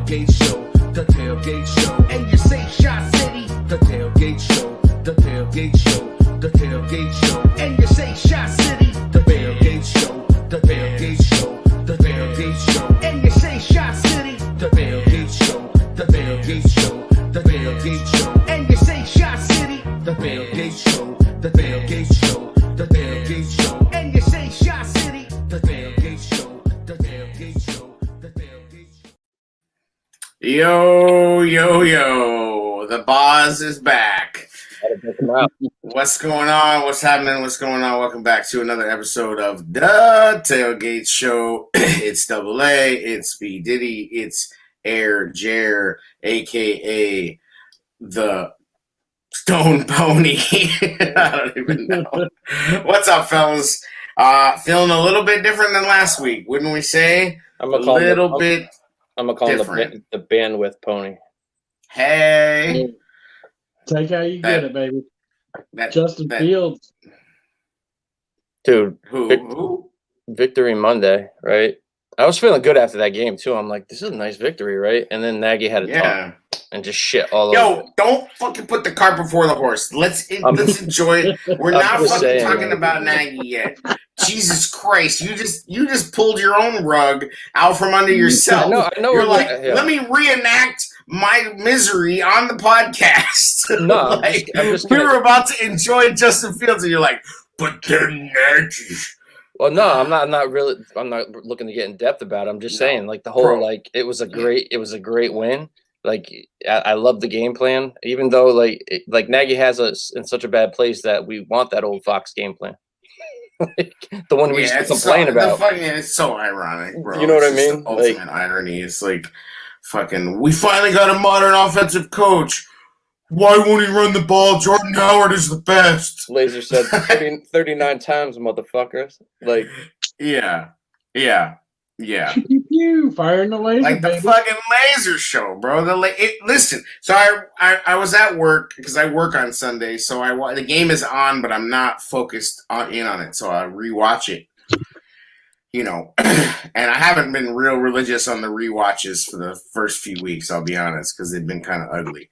tailgate show, the tailgate show. And you say Shot City, the tailgate show, the tailgate show, the tailgate show. And you say Shot City, the tailgate show, the tailgate show, the tailgate show. And you say Shot City, the tailgate show, the tailgate show, the tailgate show. And you say Shot City, the tailgate show, the tailgate show, the tailgate show. And you say Shot City, the tailgate show, the tailgate show, the tailgate show. Yo, yo, yo. The boss is back. What's going on? What's happening? What's going on? Welcome back to another episode of The Tailgate Show. It's Double A, it's B Diddy, it's Air Jer, a.k.a. the Stone Pony. I don't even know. What's up, fellas? Feeling a little bit different than last week, wouldn't we say? I'm gonna call him the bandwidth pony. Hey. Take how you get it, baby. Justin Fields. Dude, Who? Victory Monday, right? I was feeling good after that game, too. I'm like, this is a nice victory, right? And then Nagy had a ton and just shit all over. Yo, don't fucking put the cart before the horse. Let's enjoy it. We're not fucking talking about Nagy yet. Jesus Christ, you just pulled your own rug out from under yourself. I know. You're like, let me reenact my misery on the podcast. No, like, I'm just we were about to enjoy Justin Fields, and you're like, but then Nagy. Well, no, I'm not looking to get in depth about it. I'm just saying, like, the whole, like, it was a great win. Like, I love the game plan, even though, like Nagy has us in such a bad place that we want that old Fox game plan. Like, the one we used to complain about. It's so ironic, bro. You know what I mean? The ultimate irony. It's like, fucking, we finally got a modern offensive coach. Why won't he run the ball? Jordan Howard is the best. Laser said 39 times, motherfuckers. Like, yeah. Firing the laser, like the baby. fucking laser show, bro. Listen. So I was at work because I work on Sunday. So the game is on, but I'm not focused in on it. So I rewatch it. You know, and I haven't been real religious on the rewatches for the first few weeks. I'll be honest, because they've been kind of ugly.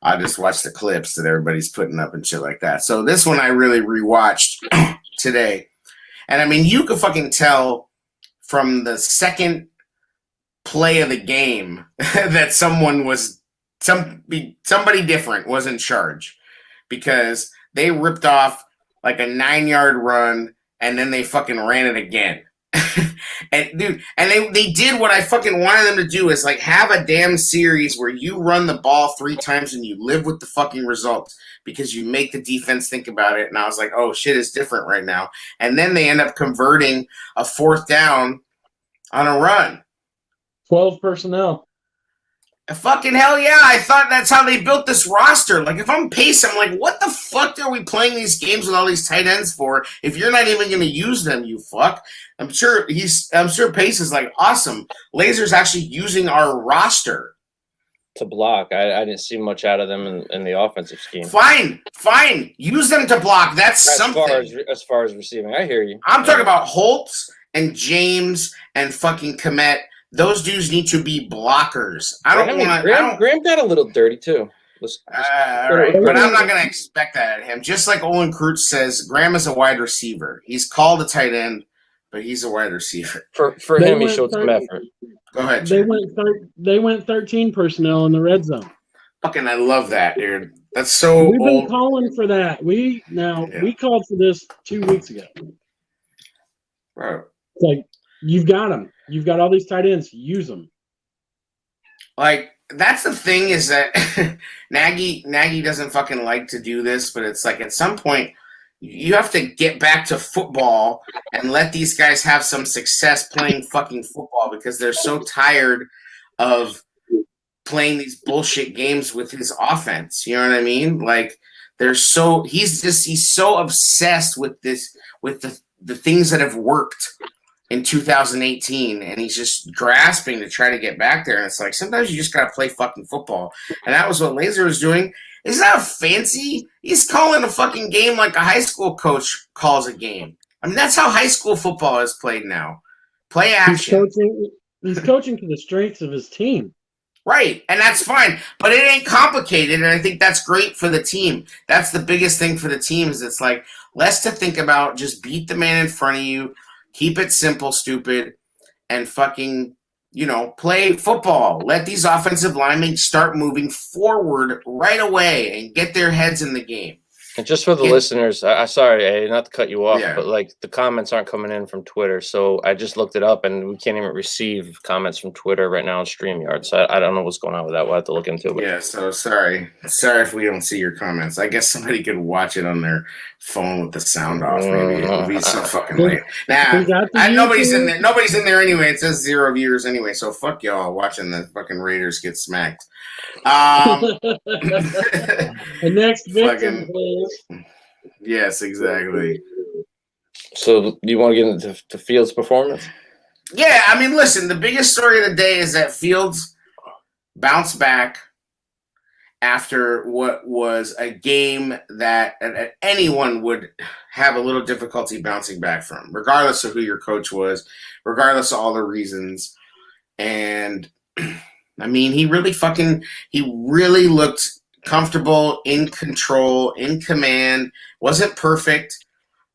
I just watch the clips that everybody's putting up and shit like that. So this one I really rewatched today. And I mean, you could fucking tell from the second play of the game that somebody different was in charge, because they ripped off like a 9-yard run and then they fucking ran it again. And dude, and they did what I fucking wanted them to do, is like have a damn series where you run the ball 3 times and you live with the fucking results, because you make the defense think about it. And I was like, oh shit, it's different right now. And then they end up converting a 4th down on a run. 12 personnel. Fucking hell yeah. I thought that's how they built this roster. Like, if I'm Pace, I'm like, what the fuck are we playing these games with all these tight ends for if you're not even going to use them, you fuck? I'm sure Pace is like, awesome. Laser's actually using our roster to block. I didn't see much out of them in the offensive scheme. Fine. Use them to block. That's something. As far as receiving, I hear you. I'm talking about Holtz and James and fucking Komet. Those dudes need to be blockers. Graham got a little dirty too. Right. But I'm not going to expect that at him. Just like Olin Kreutz says, Graham is a wide receiver. He's called a tight end, but he's a wide receiver. For him, he showed some effort. Go ahead. They went 13 personnel in the red zone. Fucking, I love that, dude. That's so We've old. been calling for that. We called for this 2 weeks ago. Bro. It's like, you've got them. You've got all these tight ends. Use them. Like, that's the thing, is that Nagy doesn't fucking like to do this, but it's like at some point you have to get back to football and let these guys have some success playing fucking football, because they're so tired of playing these bullshit games with his offense. You know what I mean? Like, he's so obsessed with this, with the things that have worked in 2018, and he's just grasping to try to get back there. And it's like, sometimes you just got to play fucking football. And that was what Laser was doing. Isn't that fancy? He's calling a fucking game like a high school coach calls a game. I mean, that's how high school football is played now. Play action. He's coaching to the strengths of his team. Right, and that's fine, but it ain't complicated, and I think that's great for the team. That's the biggest thing for the team is it's like less to think about, just beat the man in front of you, keep it simple, stupid, and fucking, play football. Let these offensive linemen start moving forward right away and get their heads in the game. And just for the listeners, sorry, not to cut you off, Yeah. but like the comments aren't coming in from Twitter. So I just looked it up and we can't even receive comments from Twitter right now on StreamYard. So I don't know what's going on with that. We'll have to look into it. Yeah, so sorry. Sorry if we don't see your comments. I guess somebody could watch it on their phone with the sound off, maybe. It'll be so fucking late. Nobody's in there. Nobody's in there anyway. It says 0 viewers anyway, so fuck y'all watching the fucking Raiders get smacked. The next victim, please. Yes, exactly. So you want to get into Fields' performance? Yeah, I mean, listen, the biggest story of the day is that Fields bounced back after what was a game that anyone would have a little difficulty bouncing back from, regardless of who your coach was, regardless of all the reasons. And I mean, he really looked comfortable, in control, in command. Wasn't perfect,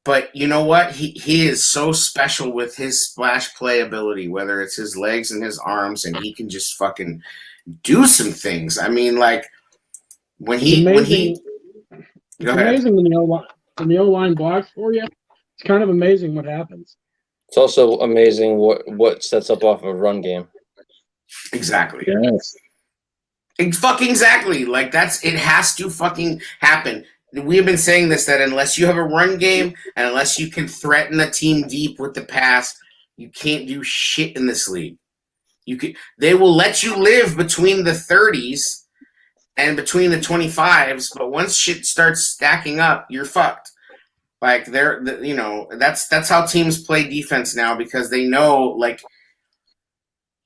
but you know what? He is so special with his splash play ability, whether it's his legs and his arms, and he can just fucking do some things. I mean, like when he go ahead. Amazing when the O-line blocks for you. It's kind of amazing what happens. It's also amazing what sets up off a run game. Exactly. Yes. Exactly. Like it has to fucking happen. We have been saying this, that unless you have a run game and unless you can threaten a team deep with the pass, you can't do shit in this league. They will let you live between the 30s and between the 25s, but once shit starts stacking up, you're fucked. Like that's how teams play defense now, because they know, like,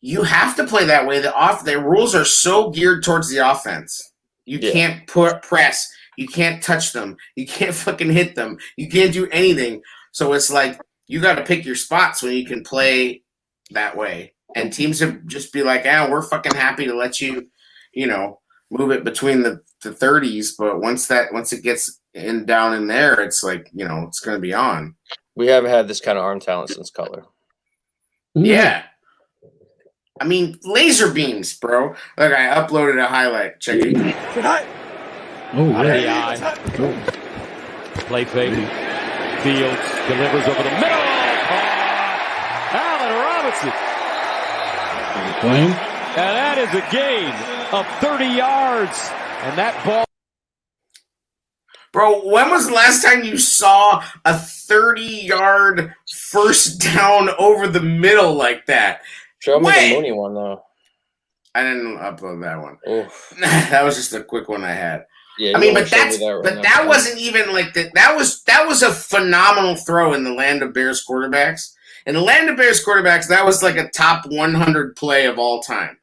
you have to play that way. The rules are so geared towards the offense. You can't press. You can't touch them. You can't fucking hit them. You can't do anything. So it's like you got to pick your spots when you can play that way. And teams would just be like, we're fucking happy to let you, move it between the 30s. But once it gets down in there, it's like, it's going to be on. We haven't had this kind of arm talent since Cutler. Yeah. I mean, laser beams, bro. Look, I uploaded a highlight. Check it. Oh, yeah. Cool. Play fake. Fields delivers over the middle. Allen Robinson. Playing? And that is a gain of 30 yards. And that ball. Bro, when was the last time you saw a 30-yard first down over the middle like that? Show me the Mooney one, though. I didn't upload that one. Oof. That was just a quick one I had. Yeah, I mean, that wasn't even like that. That was a phenomenal throw in the land of Bears quarterbacks. In the land of Bears quarterbacks, that was like a top 100 play of all time.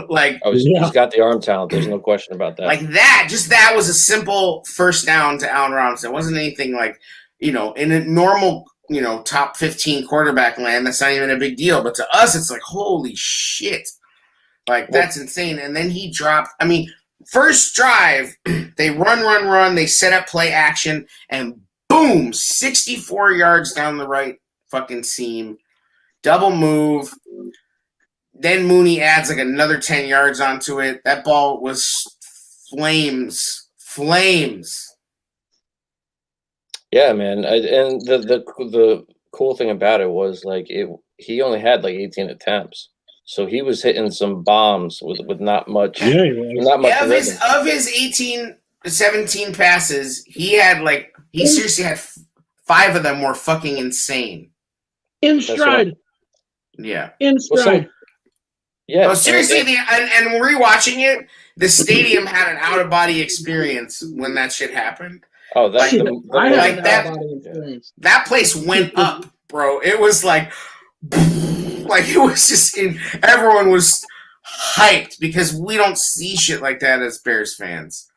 Like, he's got the arm talent. There's no question about that. Like that, that was a simple first down to Allen Robinson. It wasn't anything like, in a normal, top 15 quarterback land, that's not even a big deal. But to us, it's like, holy shit. Like, that's insane. And then he dropped, first drive, they run, they set up play action, and boom, 64 yards down the right fucking seam. Double move. Then Mooney adds like another 10 yards onto it. That ball was flames. Yeah, man. And the cool thing about it was like he only had like 18 attempts, so he was hitting some bombs with not much. Yeah, not much. Of his 17 passes, he seriously had 5 of them were fucking insane. In stride. Yeah. In stride. Yeah. Oh, seriously, and rewatching it, the stadium had an out of body experience when that shit happened. Oh, that's that place went up, bro. It was like it was just everyone was hyped because we don't see shit like that as Bears fans.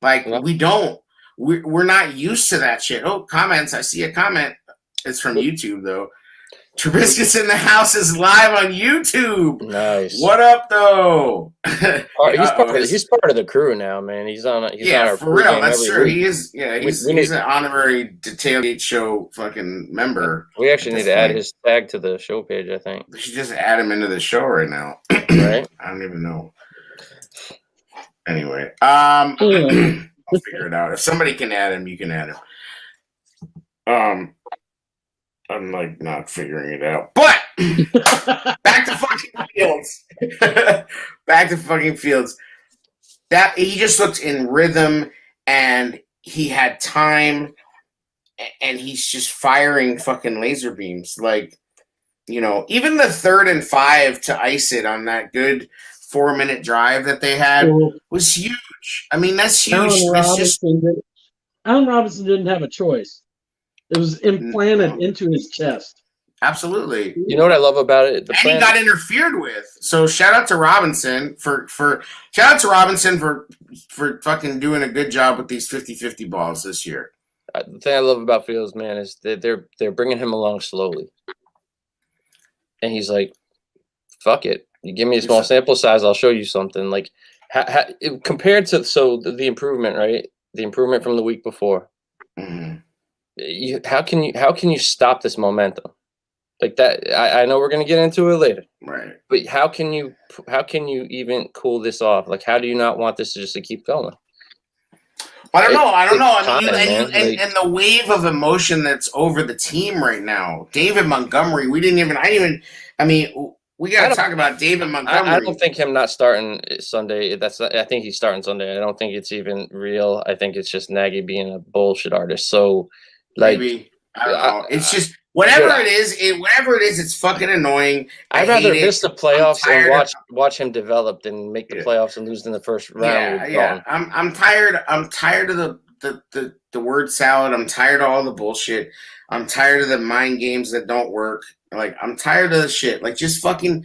Like, we don't. We're not used to that shit. Oh, comments. I see a comment. It's from YouTube, though. Trubisky's in the house is live on YouTube. Nice. What up, though? He's part of the crew now, man. He's on our for real. That's true. week. He is. Yeah, he's an honorary Tailgate Show fucking member. We actually need to add his tag to the show page. I think we should just add him into the show right now. Right? I don't even know. Anyway, I'll figure it out. If somebody can add him, you can add him. I'm like not figuring it out. But back to fucking Fields. Back to fucking Fields. That he just looked in rhythm and he had time and he's just firing fucking laser beams. Like, you know, even the 3rd and 5 to ice it on that good 4-minute drive that they had was huge. I mean, that's huge. Allen Robinson didn't have a choice. It was implanted into his chest. Absolutely. You know what I love about it? He got interfered with. So shout out to Robinson for fucking doing a good job with these 50-50 balls this year. The thing I love about Fields, man, is that they're bringing him along slowly, and he's like, "Fuck it, you give me a small sample size, I'll show you something." Like, compared to the improvement, right? The improvement from the week before. Mm-hmm. How can you stop this momentum like that? I know we're gonna get into it later, right? But how can you even cool this off? Like, how do you not want this to keep going? I don't know. I mean, and the wave of emotion that's over the team right now. David Montgomery. We got to talk about David Montgomery. I don't think him not starting Sunday. I think he's starting Sunday. I don't think it's even real. I think it's just Nagy being a bullshit artist. So. Like, maybe I don't know. It's just whatever it is, it's fucking annoying. I'd rather miss the playoffs and watch him develop than make the playoffs and lose in the first round. Yeah. I'm tired. I'm tired of the word salad. I'm tired of all the bullshit. I'm tired of the mind games that don't work. Like, I'm tired of the shit. Like, just fucking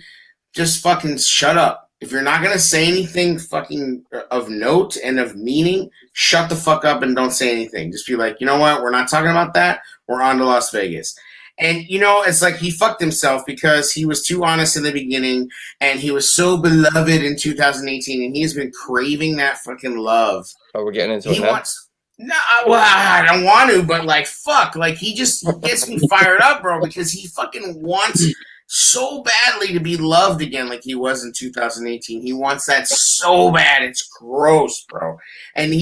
shut up. If you're not gonna say anything fucking of note and of meaning, shut the fuck up and don't say anything. Just be like, you know what? We're not talking about that. We're on to Las Vegas. And, you know, it's like he fucked himself because he was too honest in the beginning and he was so beloved in 2018 and he's been craving that fucking love. Oh, we're getting into it now? I don't want to, but like, fuck. Like, he just gets me fired up, bro, because he fucking wants so badly to be loved again like he was in 2018. He wants that so bad. It's gross, bro. And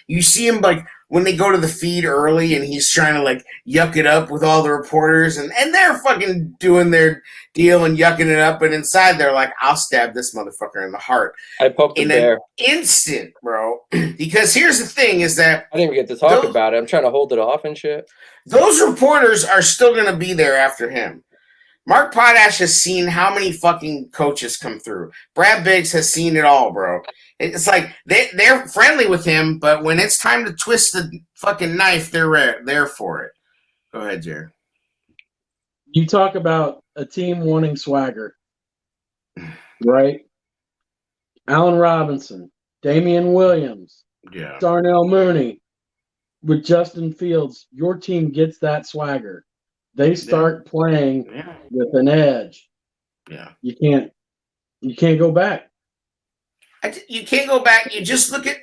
you see him like when they go to the feed early and he's trying to like yuck it up with all the reporters and they're fucking doing their deal and yucking it up, and inside they're like, I'll stab this motherfucker in the heart. I poked the bear. An instant, bro. Because here's the thing is that I didn't even get to talk about it. I'm trying to hold it off and shit. Those reporters are still gonna be there after him. Mark Potash has seen how many fucking coaches come through. Brad Biggs has seen it all, bro. It's like they're friendly with him, but when it's time to twist the fucking knife, they're there for it. Go ahead, Jared. You talk about a team wanting swagger, right? Allen Robinson, Damian Williams, Darnell Mooney, with Justin Fields. Your team gets that swagger. They start playing with an edge. Yeah. You can't go back. You can't go back. You just look at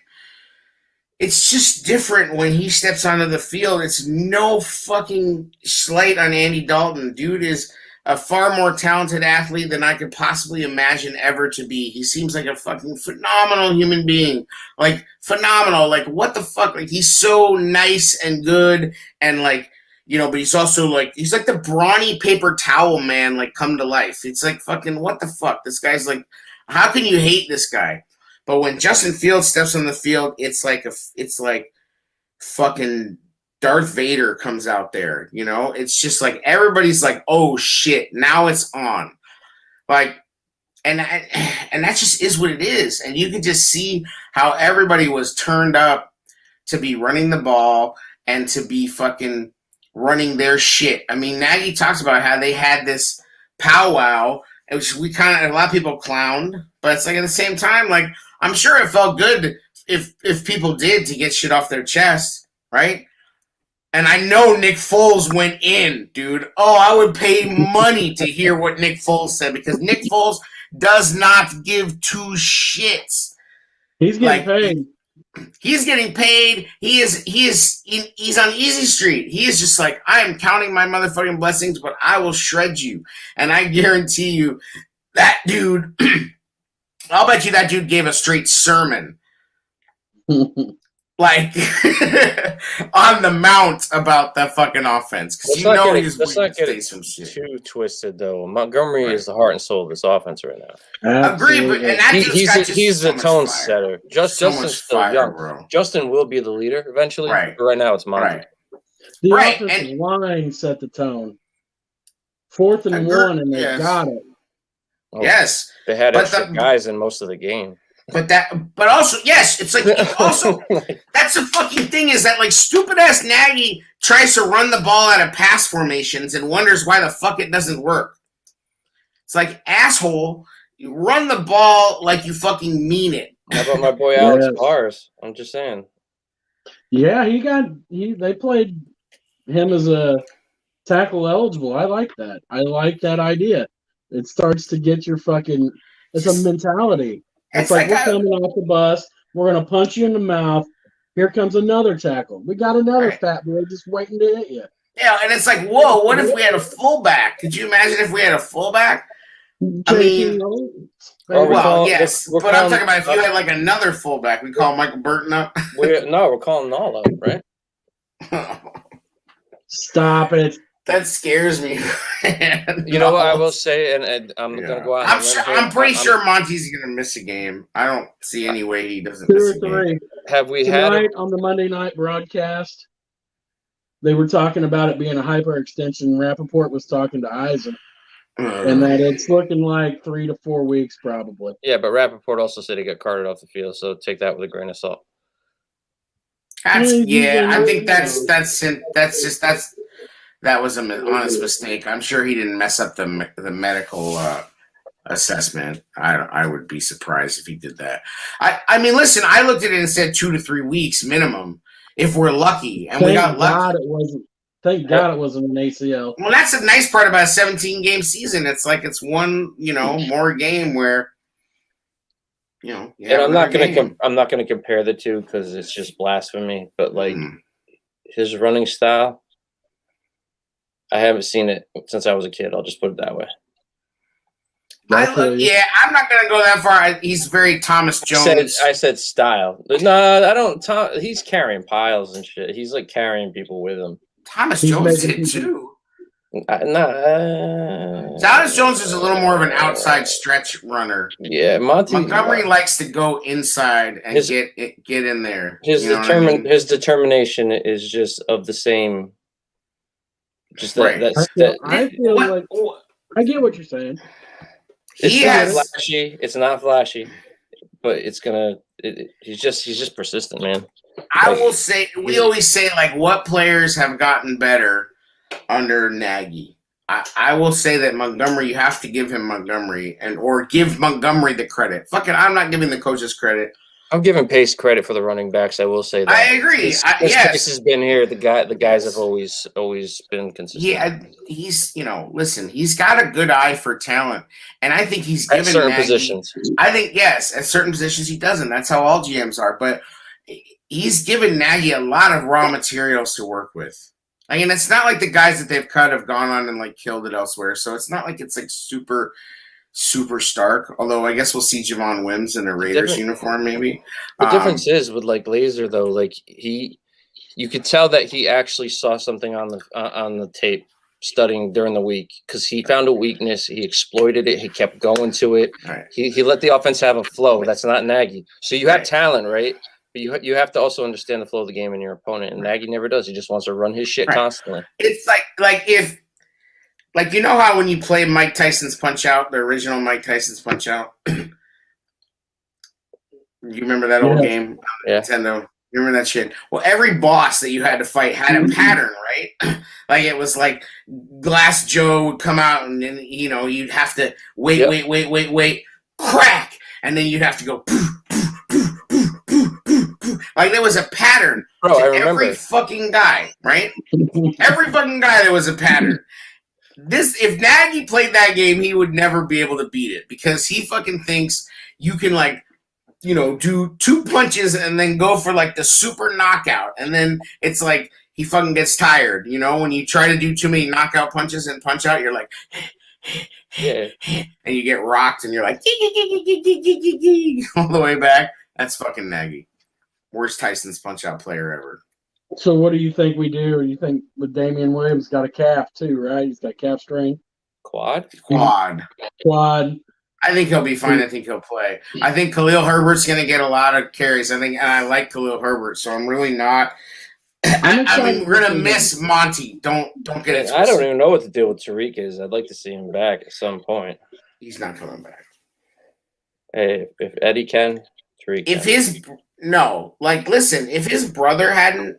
it's just different when he steps onto the field. It's no fucking slight on Andy Dalton. Dude is a far more talented athlete than I could possibly imagine ever to be. He seems like a fucking phenomenal human being. Like, phenomenal. Like, what the fuck? Like, he's so nice and good and like, you know, but he's also like, he's like the brawny paper towel man, like, come to life. It's like, fucking, what the fuck? This guy's like, how can you hate this guy? But when Justin Fields steps on the field, it's like fucking Darth Vader comes out there, you know? It's just like, everybody's like, oh shit, now it's on. Like, and that just is what it is. And you can just see how everybody was turned up to be running the ball and to be fucking running their shit. I mean, Nagy talks about how they had this powwow, which we kind of, a lot of people clowned, but it's like at the same time, like, I'm sure it felt good if people did to get shit off their chest, right? And I know Nick Foles went in, dude. Oh, I would pay money to hear what Nick Foles said because Nick Foles does not give two shits. He's getting paid. He's getting paid. He's on easy street. He is just like, I am counting my motherfucking blessings, but I will shred you. And I guarantee you, that dude, I'll bet you that dude gave a straight sermon. Like on the mount about that fucking offense. Because you know he's let's not get it some shit. Too twisted though. Montgomery is the heart and soul of this offense right now. Agreed, but and that he's the tone setter. Justin's still young. Bro. Justin will be the leader eventually. Right. But right now it's Monty. The offensive line set the tone. 4th and 1, and they got it. Oh, yes, they had extra guys in most of the game. But also, yes, it's like also that's the fucking thing is that like stupid ass Nagy tries to run the ball out of pass formations and wonders why the fuck it doesn't work. It's like, asshole, you run the ball like you fucking mean it. How about my boy Alex Bars? I'm just saying. Yeah, they played him as a tackle eligible. I like that. I like that idea. It starts to get your fucking. It's a mentality. It's like we're coming off the bus. We're gonna punch you in the mouth. Here comes another tackle. We got another fat boy just waiting to hit you. Yeah, and it's like, whoa! What if we had a fullback? Could you imagine if we had a fullback? I mean, well, yes, but I'm talking about if you had like another fullback, we call Michael Burton up. We're calling Nall up, right? Stop it. That scares me. You know what I will say, and I'm gonna go out. I'm pretty sure Monty's gonna miss a game. I don't see any way he doesn't miss a game. Have we Tonight on the Monday night broadcast? They were talking about it being a hyperextension. Rappaport was talking to Eisen, and that it's looking like 3 to 4 weeks probably. Yeah, but Rappaport also said he got carted off the field, so take that with a grain of salt. I think that was an honest mistake. I'm sure he didn't mess up the medical assessment. I would be surprised if he did that. I mean, listen, I looked at it and said 2 to 3 weeks minimum if we're lucky, and we got lucky. Thank God it wasn't an ACL. Well, that's the nice part about a 17-game season. It's like it's one, more game where, And I'm not gonna compare the two because it's just blasphemy. But like his running style, I haven't seen it since I was a kid. I'll just put it that way. I'm not gonna go that far. He's very Thomas Jones. I said style. No, I don't. He's carrying piles and shit. He's like carrying people with him. Thomas Jones did too. Thomas Jones is a little more of an outside stretch runner. Yeah, Montgomery likes to go inside and get in there. His determination is just of the same. Just that. I feel like I get what you're saying. It's not flashy, but it's gonna. He's just persistent, man. I will say we always say like what players have gotten better under Nagy. I will say that Montgomery, you have to give him Montgomery or give Montgomery the credit. Fuck it, I'm not giving the coaches credit. I'm giving Pace credit for the running backs. I will say that. I agree. Pace has been here. The guys have always been consistent. Yeah, he's listen, he's got a good eye for talent, and I think he's given certain Nagy, positions. I think yes, at certain positions he doesn't. That's how all GMs are. But he's given Nagy a lot of raw materials to work with. I mean, it's not like the guys that they've cut have gone on and like killed it elsewhere. So it's not like it's like super stark. Although I guess we'll see Javon Wims in a Raiders uniform, maybe. The difference is with like Laser though, like you could tell that he actually saw something on the tape studying during the week because he found a weakness, he exploited it, he kept going to it. Right. He let the offense have a flow. That's not Nagy. So you have talent, right? But you have to also understand the flow of the game and your opponent. And Nagy never does. He just wants to run his shit constantly. It's like if you know how when you play Mike Tyson's Punch Out, the original Mike Tyson's Punch Out. You remember that old game on Nintendo? You remember that shit? Well, every boss that you had to fight had a pattern, right? Like it was like Glass Joe would come out and then you'd have to wait, crack, and then you'd have to go poof, poof, poof, poof, poof, poof, poof. Like there was a pattern Bro, I to remember. every fucking guy, right? Every fucking guy that was a pattern. If Nagy played that game, he would never be able to beat it because he fucking thinks you can do 2 punches and then go for like the super knockout, and then it's like he fucking gets tired. When you try to do too many knockout punches and punch out, you're like, Yeah. and you get rocked, and you're like all the way back. That's fucking Nagy. Worst Tyson's punch out player ever. So what do you think we do? You think with Damian Williams got a calf too, right? He's got calf strain. Quad. I think he'll be fine. I think he'll play. I think Khalil Herbert's going to get a lot of carries. And I like Khalil Herbert, so I'm really not. We're going to miss Monty. Don't get it. I don't even know what the deal with Tariq is. I'd like to see him back at some point. He's not coming back. Hey, if Eddie can, Tariq. Listen, if his brother hadn't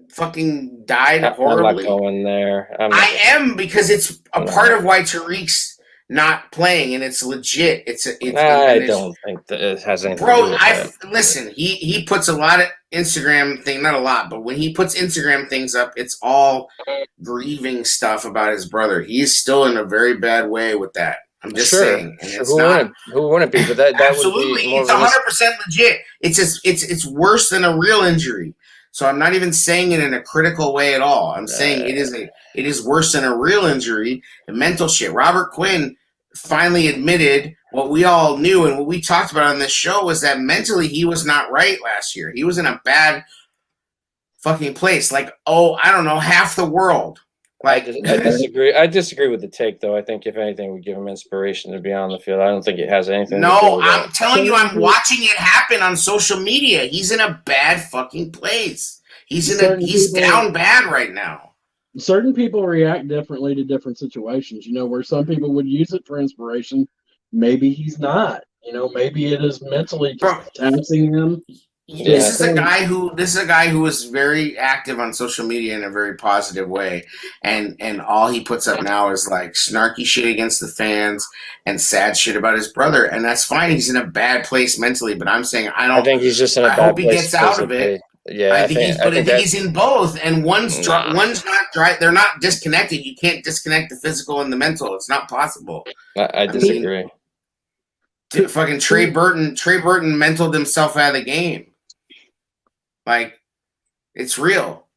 fucking died horribly. I'm not going there. I am, because it's a part of why Tariq's not playing, and it's legit. I don't think that it has anything to do with that. Listen, he puts a lot of Instagram not a lot, but when he puts Instagram things up, it's all grieving stuff about his brother. He's still in a very bad way with that. I'm just saying. And who wouldn't be? But that absolutely, would be more it's 100% legit. It's worse than a real injury. So I'm not even saying it in a critical way at all. I'm saying it is worse than a real injury, the mental shit. Robert Quinn finally admitted what we all knew and what we talked about on this show was that mentally he was not right last year. He was in a bad fucking place. I don't know, half the world. I disagree. I disagree with the take, though. I think if anything, we give him inspiration to be on the field. I don't think it has anything. to do with I'm telling you, I'm watching it happen on social media. He's in a bad fucking place. He's down bad right now. Certain people react differently to different situations. Where some people would use it for inspiration, maybe he's not. Maybe it is mentally just taxing him. Yeah. This is a guy who is very active on social media in a very positive way, and all he puts up now is like snarky shit against the fans and sad shit about his brother, and that's fine. He's in a bad place mentally, but I'm saying I think he's just in a bad hope place. He gets out of it. Yeah, I think he's in both, and one's not dry. They're not disconnected. You can't disconnect the physical and the mental. It's not possible. I disagree. Fucking Trey Burton mentaled himself out of the game. It's real.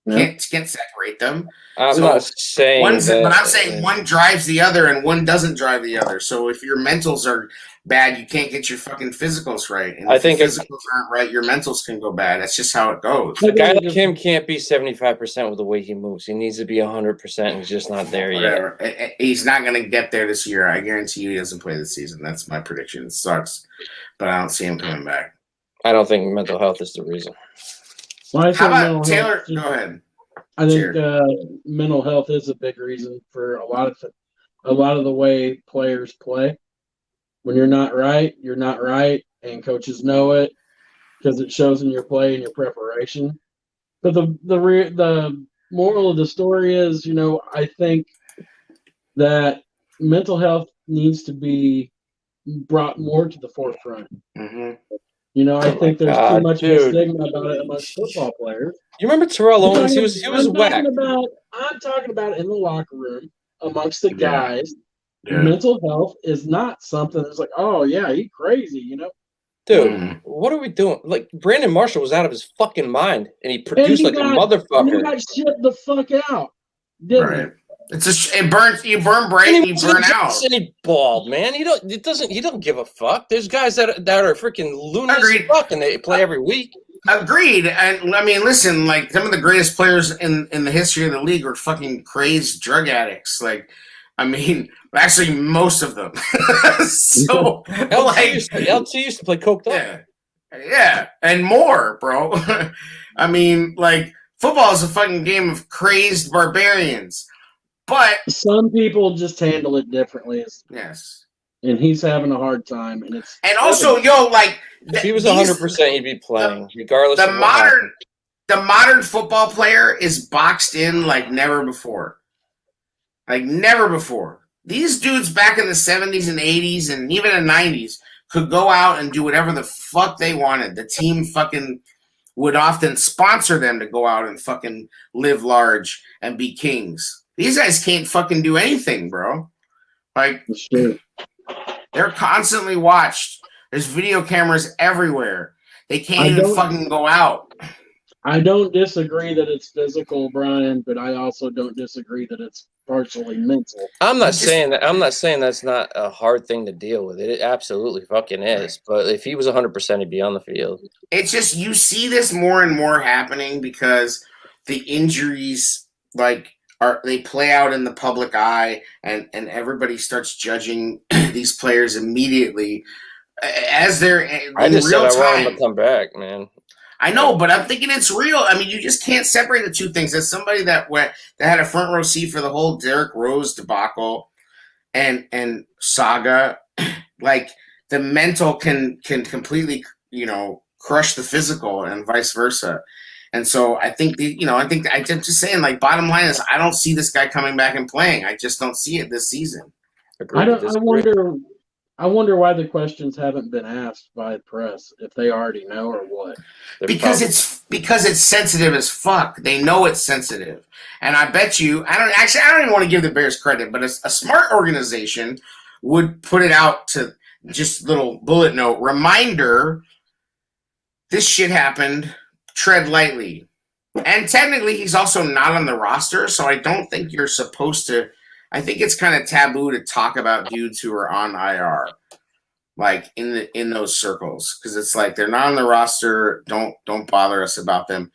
Yeah. Can't separate them. I'm not saying but I'm saying one drives the other and one doesn't drive the other. So if your mentals are bad, you can't get your fucking physicals right. And if your physicals aren't right, your mentals can go bad. That's just how it goes. A guy like him can't be 75% with the way he moves. He needs to be 100%, and he's just not there yet. He's not going to get there this year. I guarantee you he doesn't play this season. That's my prediction. It sucks, but I don't see him coming back. I don't think mental health is the reason. Well, how about Taylor? Go ahead. I think mental health is a big reason for a lot of the way players play. When you're not right, and coaches know it because it shows in your play and your preparation. But the moral of the story is, I think that mental health needs to be brought more to the forefront. Mm-hmm. I think there's too much stigma about it amongst football players. You remember Terrell Owens? He was whack. I'm talking about in the locker room amongst the guys. Yeah. Mental health is not something that's like, oh yeah, he's crazy, Dude, what are we doing? Like, Brandon Marshall was out of his fucking mind, and he produced a motherfucker. He got shit the fuck out, didn't he? It burns. You burn bright. You burn out. And he bald, man. He don't give a fuck. There's guys that are freaking lunatic as fuck, and they play every week. Agreed. And I mean, listen, like some of the greatest players in the history of the league were fucking crazed drug addicts. Like, I mean, actually, most of them. So, LT used to play coked up. Yeah, and more, bro. I mean, like, football is a fucking game of crazed barbarians. But some people just handle it differently. Yes. And he's having a hard time. And also, if he was 100%, he'd be playing, regardless of the modern football player is boxed in like never before. Like never before. These dudes back in the 70s and 80s and even the 90s could go out and do whatever the fuck they wanted. The team fucking would often sponsor them to go out and fucking live large and be kings. These guys can't fucking do anything, bro. Like, they're constantly watched. There's video cameras everywhere. They can't even fucking go out. I don't disagree that it's physical, Brian, but I also don't disagree that it's partially mental. I'm not saying that's not a hard thing to deal with. It absolutely fucking is. Right. But if he was 100%, he'd be on the field. It's just you see this more and more happening because the injuries they play out in the public eye, and everybody starts judging these players immediately as they're in I just real said I time. want him to come back, man. I know, but I'm thinking it's real. I mean, you just can't separate the two things. As somebody that had a front row seat for the whole Derrick Rose debacle and saga, like the mental can completely, crush the physical and vice versa. And so I think I'm just saying, like, bottom line is I don't see this guy coming back and playing. I just don't see it this season. I wonder why the questions haven't been asked by the press, if they already know or what. Because it's sensitive as fuck. They know it's sensitive. And I bet you, I don't even want to give the Bears credit, but a smart organization would put it out to just little bullet note reminder, this shit happened, tread lightly. And technically he's also not on the roster, so I don't think you're supposed to. I think it's kind of taboo to talk about dudes who are on IR, like in those circles, because it's like they're not on the roster. Don't bother us about them.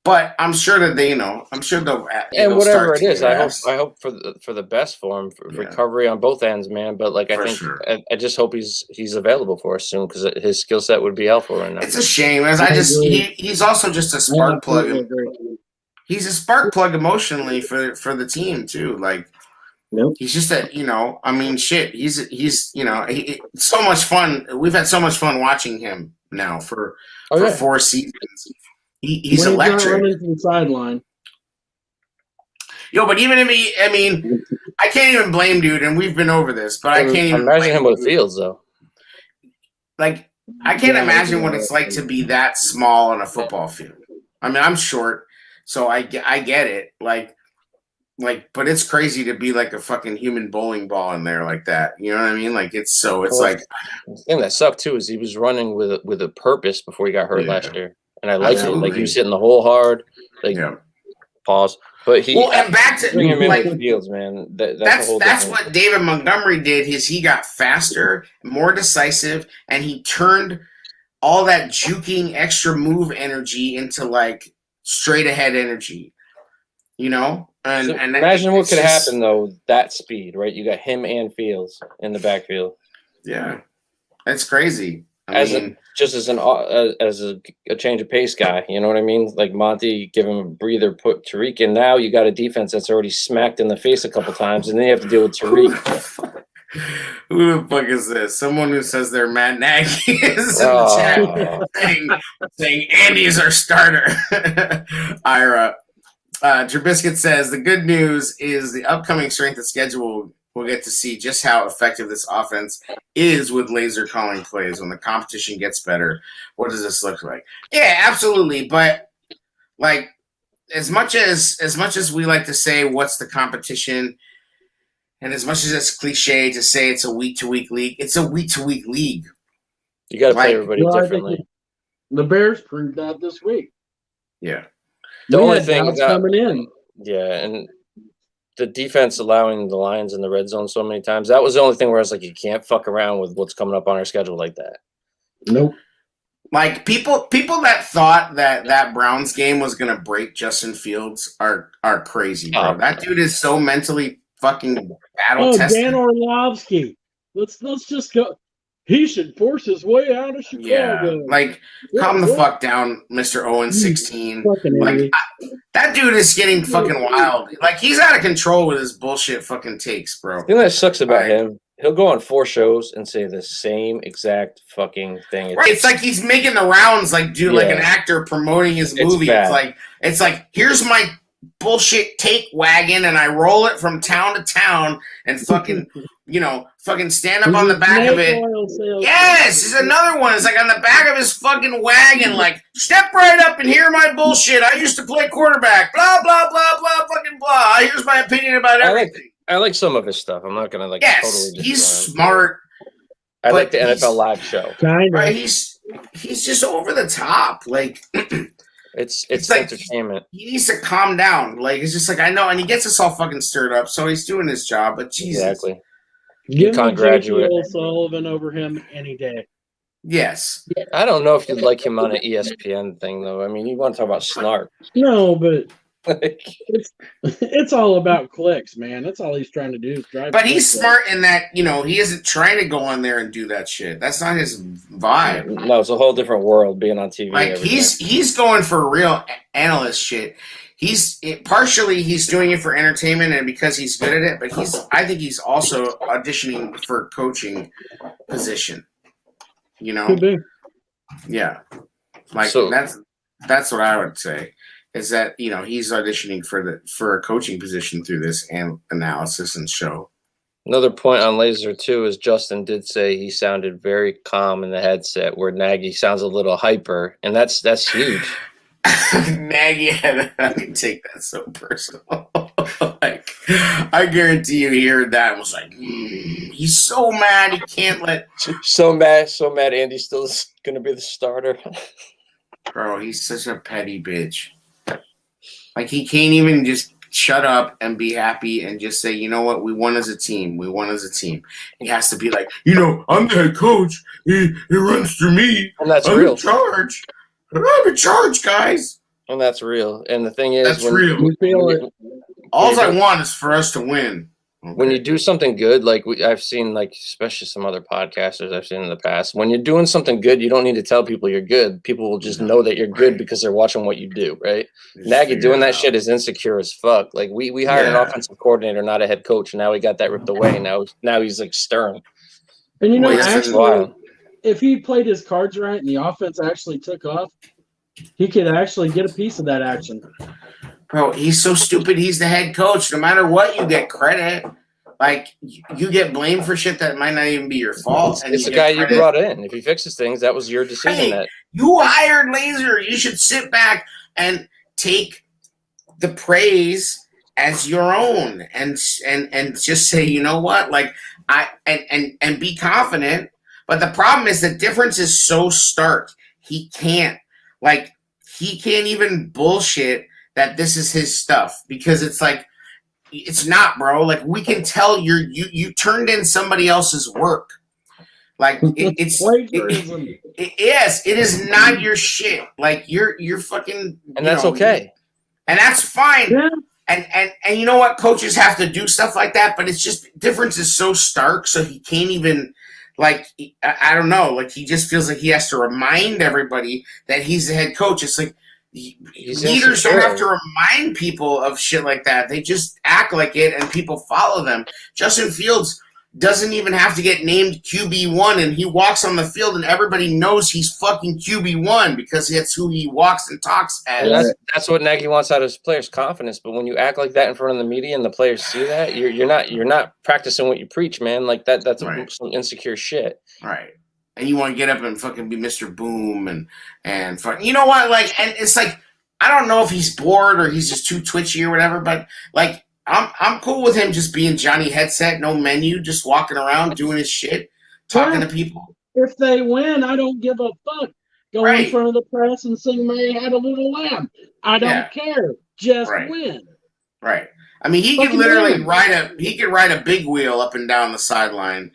But I'm sure that they, I'm sure they'll. And whatever it is, I hope for the best for him, for recovery on both ends, man. But like I just hope he's available for us soon because his skill set would be helpful right now. It's a shame, as he's also just a spark plug. He's a spark plug emotionally for the team too, like. Nope. He's just shit. He's so much fun. We've had so much fun watching him now for 4 seasons. He's electric. Running to the sideline. But even I can't even blame dude, and we've been over this, but I can't even imagine him with Fields though. Like, I can't imagine what it's like to be that small on a football field. I mean, I'm short, so I get it. But it's crazy to be like a fucking human bowling ball in there like that. You know what I mean? Like the thing that sucked too is he was running with a purpose before he got hurt last year, and I liked it. Like he was hitting the hole hard. Pause. But and back to bring him in with Fields, man. That's what David Montgomery did. He got faster, more decisive, and he turned all that juking extra move energy into like straight ahead energy. And imagine what could happen though. That speed, right? You got him and Fields in the backfield. Yeah, that's crazy. As a change of pace guy, you know what I mean? Like Monty, give him a breather, put Tariq in. Now you got a defense that's already smacked in the face a couple times, and then you have to deal with Tariq. Who the fuck is this? Someone who says they're Matt Nagy is in the chat saying Andy is our starter. Ira. Trubiscuit says the good news is the upcoming strength of schedule we'll get to see just how effective this offense is with laser calling plays when the competition gets better. What does this look like? Yeah, absolutely. But like as much as we like to say what's the competition, and as much as it's cliche to say it's a week-to-week league, it's a week-to-week league. You got to play everybody differently. The Bears proved that this week. Yeah. The only thing coming in. Yeah, and the defense allowing the Lions in the red zone so many times, that was the only thing where I was like, you can't fuck around with what's coming up on our schedule like that. Nope. Like people that thought that Browns game was gonna break Justin Fields are crazy, bro. That dude is so mentally fucking battle tested. Dan Orlovsky. Let's just go. He should force his way out of Chicago. Yeah, calm the fuck down, Mr. 0-16. That dude is getting fucking wild. Like, he's out of control with his bullshit fucking takes, bro. The thing that sucks about him, he'll go on 4 shows and say the same exact fucking thing. It's like he's making the rounds, like an actor promoting his movie. It's like here's my bullshit take wagon and I roll it from town to town and fucking, fucking stand up on the back of it. Yes, it's another one. It's like on the back of his fucking wagon, like, step right up and hear my bullshit. I used to play quarterback. Blah, blah, blah, blah, fucking blah. Here's my opinion about everything. I like some of his stuff. I'm not gonna totally he's smart. I like the NFL Live show. Right, he's just over the top. Like it's like entertainment. He needs to calm down. Like it's just like I know, and he gets us all fucking stirred up. So he's doing his job. But Jesus, exactly. Give me J.P. O'Sullivan over him any day. Yes. I don't know if you'd like him on an ESPN thing though. I mean, you want to talk about snark? No, but. It's all about clicks, man. That's all he's trying to do is drive. But he's smart in that, he isn't trying to go on there and do that shit. That's not his vibe. No, it's a whole different world being on TV. Like he's going for real analyst shit. He's doing it for entertainment and because he's good at it. But I think he's also auditioning for a coaching position. Could be. Yeah, like that's what I would say. Is that he's auditioning for a coaching position through this analysis and show. Another point on Laser too is Justin did say he sounded very calm in the headset, where Nagy sounds a little hyper, and that's huge. Nagy I can take that so personal. Like I guarantee you he heard that and was like, he's so mad he can't let. So mad. Andy's still going to be the starter. Bro, he's such a petty bitch. Like, he can't even just shut up and be happy and just say, you know what, we won as a team. We won as a team. He has to be like, I'm the head coach. It runs through me. And that's I'm real. in charge. I'm in charge, guys. And that's real. And the thing is, that's real. All I want is for us to win. Okay. When you do something good, like I've seen, like especially some other podcasters I've seen in the past, when you're doing something good, you don't need to tell people you're good. People will just know that you're good because they're watching what you do, right? Nagy doing that shit is insecure as fuck. Like we hired an offensive coordinator, not a head coach, and now we got that ripped away. Now he's like stern. And actually, if he played his cards right and the offense actually took off, he could actually get a piece of that action. Bro, he's so stupid. He's the head coach. No matter what, you get credit. Like, you get blamed for shit that might not even be your fault. It's the guy you brought in. If he fixes things, that was your decision. Hey, you hired Laser. You should sit back and take the praise as your own and just say, you know what? Like, and be confident. But the problem is the difference is so stark. He can't even bullshit that this is his stuff because it's like, it's not, bro. Like we can tell you turned in somebody else's work. Like it's plagiarism. Yes, it is not your shit. Like you're fucking, and that's okay, and that's fine. Yeah. And you know what? Coaches have to do stuff like that, but it's just difference is so stark, so he can't even. Like I don't know. Like he just feels like he has to remind everybody that he's the head coach. It's like. Leaders don't have to remind people of shit like that. They just act like it and people follow them. Justin Fields doesn't even have to get named QB1 and he walks on the field and everybody knows he's fucking QB1 because that's who he walks and talks as. That's what Nagy wants out of his players' confidence. But when you act like that in front of the media and the players see that, you're not practicing what you preach, man. Like that's right. Some insecure shit. Right. And you want to get up and fucking be Mr. Boom and fuck, you know what? Like, and it's like, I don't know if he's bored or he's just too twitchy or whatever, but like, I'm cool with him just being Johnny Headset, no menu, just walking around doing his shit, talking to people. If they win, I don't give a fuck. Go in front of the press and sing "Mary Had a Little Lamb." I don't care. Just win. Right. I mean, he could literally ride a big wheel up and down the sideline.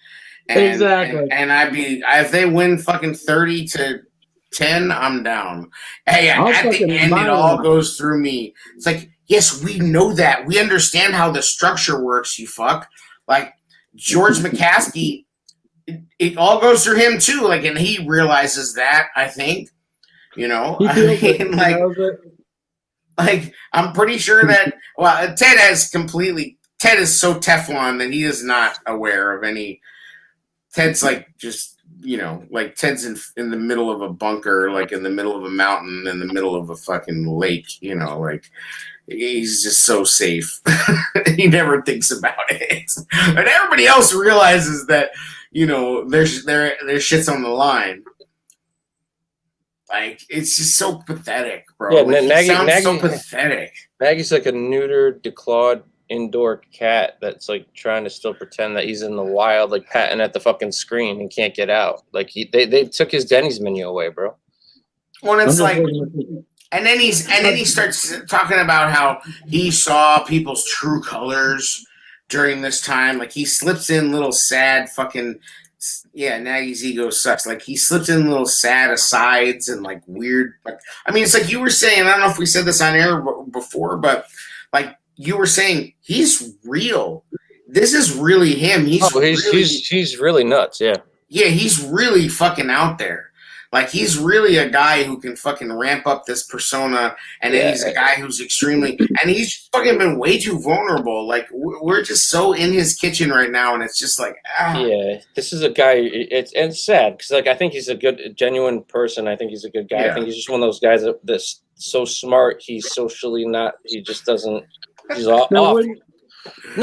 Exactly. And if they win fucking 30-10, I'm down. Hey, at the end, it all goes through me. It's like, yes, we know that. We understand how the structure works, you fuck. Like, George McCaskey, it all goes through him, too. Like, and he realizes that, I think. You know? Like, I'm pretty sure that, well, Ted is so Teflon that he is not aware of any. Ted's like just, like Ted's in the middle of a bunker, like in the middle of a mountain, in the middle of a fucking lake, like he's just so safe. He never thinks about it, and everybody else realizes that their shit's on the line. Like, it's just so pathetic, bro. Yeah, like, Nagy sounds so pathetic. Nagy's like a neutered, declawed indoor cat that's like trying to still pretend that he's in the wild, like patting at the fucking screen and can't get out. Like they took his Denny's menu away, bro. Well, it's like, and then he starts talking about how he saw people's true colors during this time. Like, he slips in little sad fucking. Yeah, Nagy's ego sucks. Like, he slipped in little sad asides and like weird. Like, I mean, it's like you were saying. I don't know if we said this on air before, but like you were saying, he's real. This is really him. He's really nuts. Yeah. Yeah, he's really fucking out there. Like, he's really a guy who can fucking ramp up this persona, and then he's a guy who's extremely, and he's fucking been way too vulnerable. Like, we're just so in his kitchen right now, and it's just like, Yeah, this is a guy, it's sad, because, like, I think he's a good, genuine person. I think he's a good guy. I think he's just one of those guys that's so smart, he's socially not, he just doesn't, he's off. No,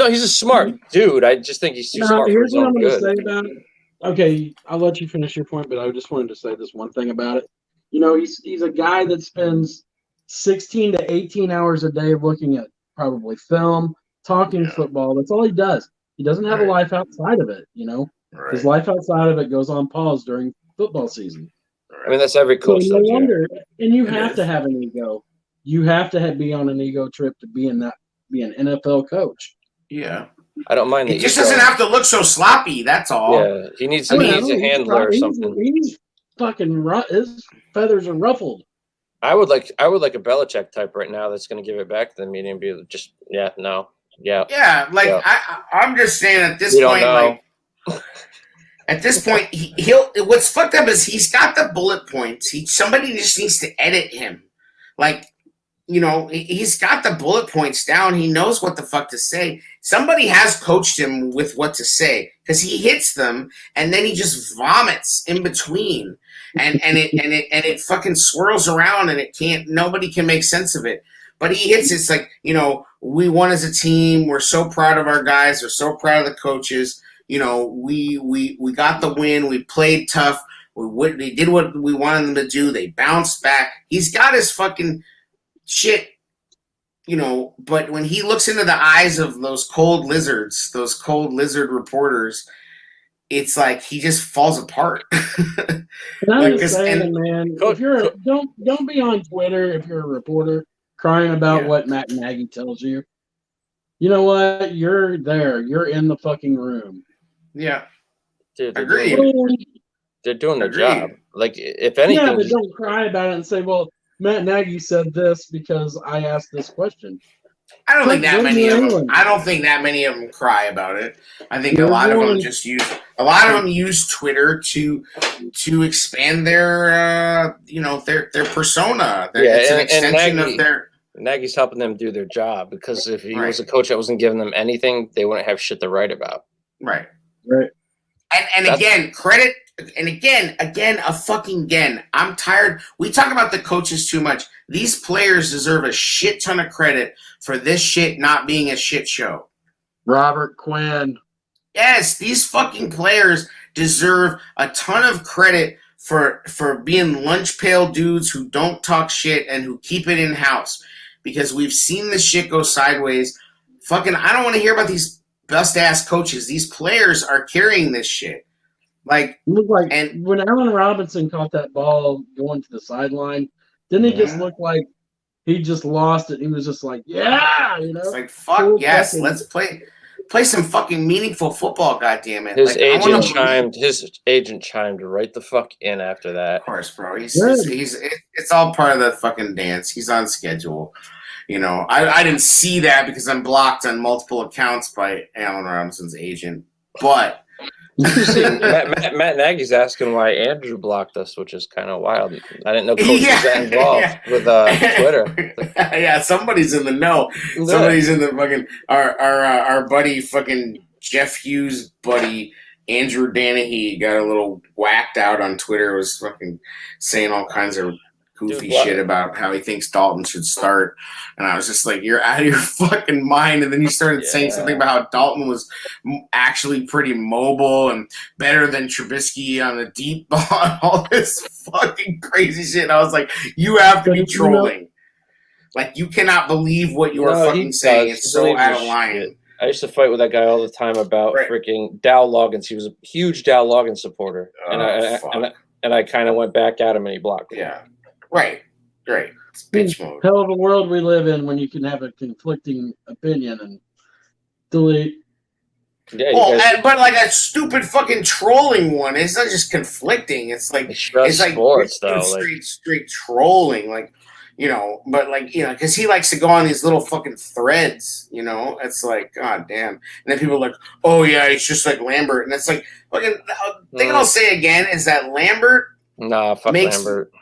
he's a smart dude. I just think he's too smart for his own good. Here's what I'm going to say about it. Okay, I'll let you finish your point, but I just wanted to say this one thing about it. You know, he's a guy that spends 16 to 18 hours a day looking at probably film, talking football. That's all he does. He doesn't have a life outside of it, you know. His life outside of it goes on pause during football season. I mean, that's every coach. So no wonder, and you have to have an ego. You have to be on an ego trip to be an NFL coach. Yeah. I don't mind. He just doesn't have to look so sloppy. That's all. Yeah, he needs a handler or something. He's fucking his feathers are ruffled. I would like a Belichick type right now that's going to give it back to the media and be just I'm just saying at this point, like at this point, he'll. What's fucked up is he's got the bullet points. Somebody just needs to edit him, like. You know, he's got the bullet points down. He knows what the fuck to say. Somebody has coached him with what to say because he hits them and then he just vomits in between, and it fucking swirls around and nobody can make sense of it. But he hits. It's like, you know, we won as a team. We're so proud of our guys. We're so proud of the coaches. You know, we got the win. We played tough. They did what we wanted them to do. They bounced back. He's got his fucking shit, you know, but when he looks into the eyes of those cold lizard reporters, it's like he just falls apart. And I'm just saying, man, if you're don't be on Twitter if you're a reporter crying about what Matt Nagy tells you. You know what? You're there. You're in the fucking room. Yeah. Dude, agreed. They're doing their job. Like, if anything. Yeah, but don't cry about it and say, well, Matt Nagy said this because I asked this question. I don't think that many of them cry about it. I think a lot of them use Twitter to expand their their persona. It's an extension of their. Nagy's helping them do their job, because if he was a coach that wasn't giving them anything, they wouldn't have shit to write about. Right. And again, credit. And again, I'm tired. We talk about the coaches too much. These players deserve a shit ton of credit for this shit not being a shit show. Robert Quinn. Yes, these fucking players deserve a ton of credit for being lunch pail dudes who don't talk shit and who keep it in house. Because we've seen this shit go sideways. Fucking, I don't want to hear about these bust ass coaches. These players are carrying this shit. Like, and when Allen Robinson caught that ball going to the sideline, didn't he just look like he just lost it? He was just like, yeah, you know. It's like, fuck yes, let's play some fucking meaningful football. Goddamn it! His agent chimed right the fuck in after that. Of course, bro. It's all part of the fucking dance. He's on schedule. You know, I didn't see that because I'm blocked on multiple accounts by Allen Robinson's agent, but. Matt Nagy's asking why Andrew blocked us, which is kind of wild. I didn't know coach was that involved with Twitter. Yeah, somebody's in the know. Somebody's in the fucking our buddy fucking Jeff Hughes buddy Andrew Danahy got a little whacked out on Twitter. Was fucking saying all kinds of goofy shit about how he thinks Dalton should start. And I was just like, you're out of your fucking mind. And then he started saying something about how Dalton was actually pretty mobile and better than Trubisky on the deep ball. All this fucking crazy shit. And I was like, you have to be trolling. Like, you cannot believe what you are fucking saying. It's so out of line. Shit. I used to fight with that guy all the time about freaking Dow Loggins. He was a huge Dow Loggins supporter. And I kind of went back at him and he blocked me. Yeah. Right. Great. It's bitch mode. Hell of a world we live in when you can have a conflicting opinion and delete. Yeah, but like a stupid fucking trolling one. It's not just conflicting. It's like sports, though. Straight trolling. Like, you know, but like, you know, because he likes to go on these little fucking threads, you know. It's like, god damn. And then people are like, oh yeah, he's just like Lambert. And it's like, fucking, the thing I'll say again is that Lambert. Nah, fuck Lambert.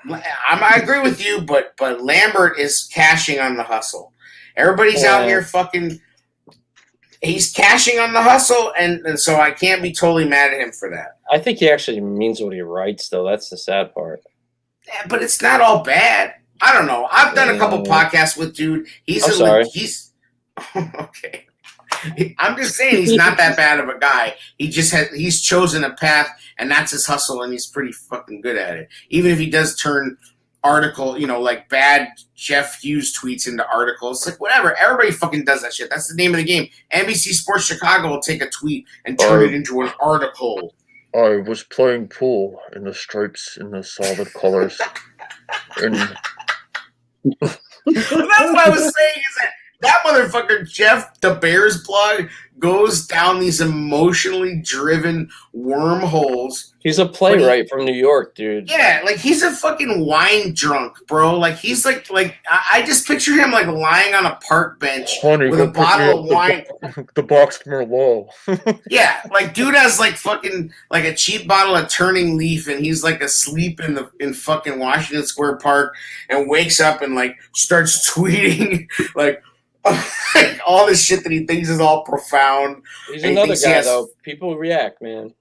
I agree with you, but Lambert is cashing on the hustle. Everybody's out here fucking. He's cashing on the hustle, and so I can't be totally mad at him for that. I think he actually means what he writes, though. That's the sad part. Yeah, but it's not all bad. I don't know. I've done a couple podcasts with dude. He's okay. I'm just saying he's not that bad of a guy. He's chosen a path, and that's his hustle, and he's pretty fucking good at it. Even if he does turn article, you know, like bad Jeff Hughes tweets into articles, like whatever. Everybody fucking does that shit. That's the name of the game. NBC Sports Chicago will take a tweet and turn it into an article. I was playing pool in the stripes in the solid colors. And that's what I was saying is that motherfucker Jeff, the Bears blog, goes down these emotionally driven wormholes. He's a playwright from New York, dude. Yeah, like he's a fucking wine drunk, bro. Like he's like I just picture him like lying on a park bench with a bottle of wine. The boxed Merlot. Yeah, like dude has like fucking like a cheap bottle of Turning Leaf, and he's like asleep in fucking Washington Square Park, and wakes up and like starts tweeting like all this shit that he thinks is all profound. He's another guy, though. People react, man.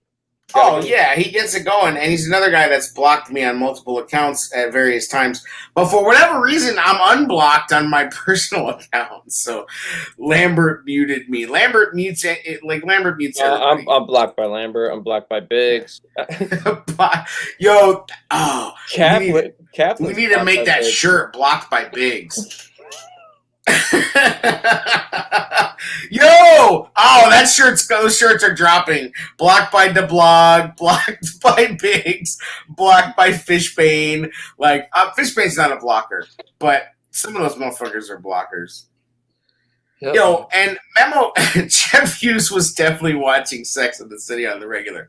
Yeah, he gets it going, and he's another guy that's blocked me on multiple accounts at various times. But for whatever reason, I'm unblocked on my personal account. So Lambert muted me. Lambert mutes it. Like Lambert mutes everybody. I'm blocked by Lambert. I'm blocked by Biggs. Yo, Cap. We need to make that shirt. Blocked by Biggs. Yo! Those shirts are dropping. Blocked by the blog, blocked by Biggs, blocked by Fishbane. Like, Fishbane's not a blocker, but some of those motherfuckers are blockers. Yep. Yo, and Memo, Jeff Hughes was definitely watching Sex and the City on the regular.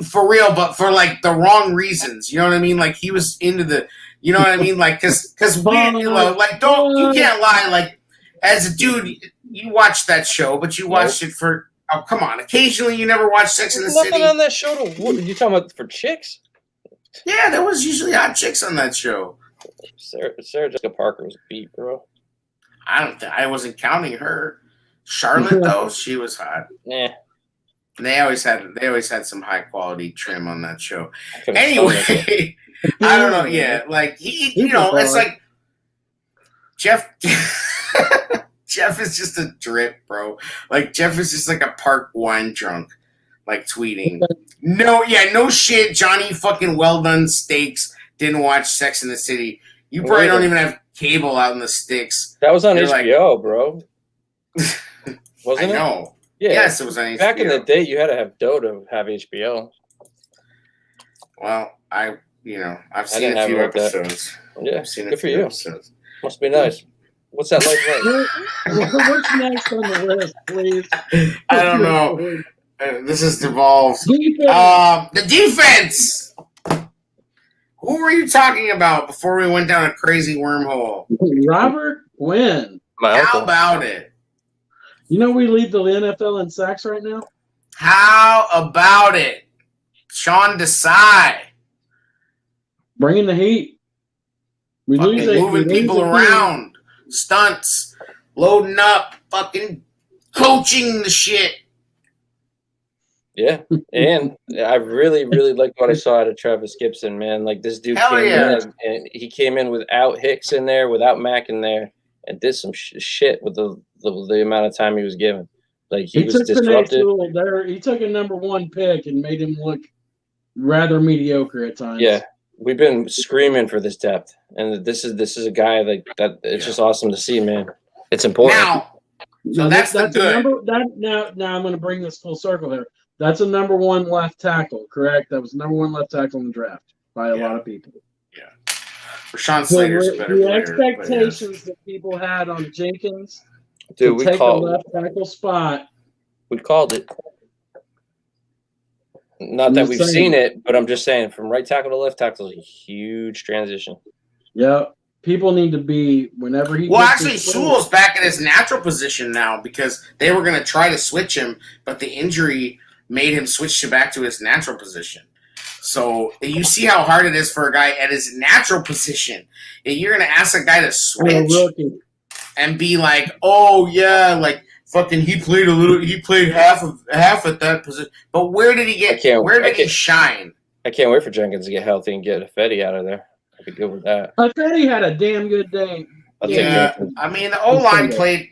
For real, but for like the wrong reasons. You know what I mean? Like, he was into the. You know what I mean? Like, cause we, you know, like, you can't lie. Like, as a dude, you watched that show, but you watched it for, oh, come on. Occasionally, you never watched Sex and the City. Nothing on that show. What are you talking about for chicks? Yeah, there was usually hot chicks on that show. Sarah Jessica Parker was beat, bro. I wasn't counting her. Charlotte, though, she was hot. Yeah. They always had some high quality trim on that show. Anyway. I don't know. Yeah, like you know, it's like Jeff. Jeff is just a drip, bro. Like Jeff is just like a park wine drunk, like tweeting. No shit. Johnny fucking Well Done Steaks didn't watch Sex in the City. You probably don't even have cable out in the sticks. That was on HBO, bro. Wasn't it? No. Yeah. Yes, it was on HBO. Back in the day, you had to have dough to have HBO. Well, I've seen a few episodes. Yeah, I've seen good for you. Episodes. Must be nice. What's that like? What's next on the list, please? I don't know. This has devolved. The defense. Who were you talking about before we went down a crazy wormhole? Robert Quinn. How about it? You know we lead the NFL in sacks right now? How about it? Sean Desai. Bringing the heat. Moving people around. Stunts. Loading up. Fucking coaching the shit. Yeah, and I really, really liked what I saw out of Travis Gibson, man. Like this dude Hell came yeah. in and he came in without Hicks in there, without Mack in there, and did some shit with the amount of time he was given. Like he was took disruptive. He took a number 1 pick and made him look rather mediocre at times. Yeah, we've been screaming for this depth, and this is a guy that it's just awesome to see, man. It's important. Now, that's the good. Now I'm going to bring this full circle here. That's a number 1 left tackle, correct? That was number 1 left tackle in the draft by a lot of people. Yeah. Rashawn Slater's a better player. The expectations that people had on Jenkins to take the left tackle spot. We called it. Not that we've seen it, but I'm just saying from right tackle to left tackle is a huge transition. Yeah. People need to be whenever he. Well, actually, Sewell's back in his natural position now because they were going to try to switch him, but the injury made him switch back to his natural position. So you see how hard it is for a guy at his natural position. And you're going to ask a guy to switch and be like, "Oh yeah, like fucking he played half at that position." But where did he he shine? I can't wait for Jenkins to get healthy and get Fetty out of there. I'd be good with that. Fetty had a damn good day. Yeah, I mean the O-line played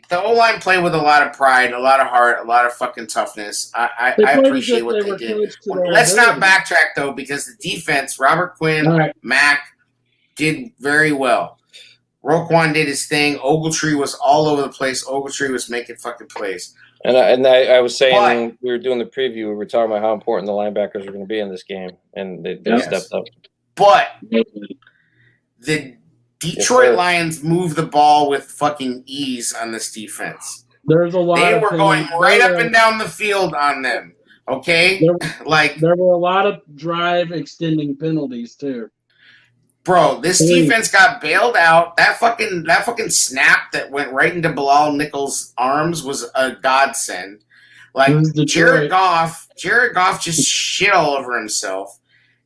with a lot of pride, a lot of heart, a lot of fucking toughness. I appreciate what they did. Let's not backtrack though, because the defense, Robert Quinn, Mack, did very well. Roquan did his thing. Ogletree was all over the place. Ogletree was making fucking plays. And I was saying we were doing the preview. We were talking about how important the linebackers were going to be in this game, and they stepped up. But the Detroit Lions moved the ball with fucking ease on this defense. There's a lot. They were going right up and down the field on them. Okay, there were a lot of drive extending penalties too. Bro, this defense got bailed out. That fucking snap that went right into Bilal Nichols' arms was a godsend. Like Jared Goff just shit all over himself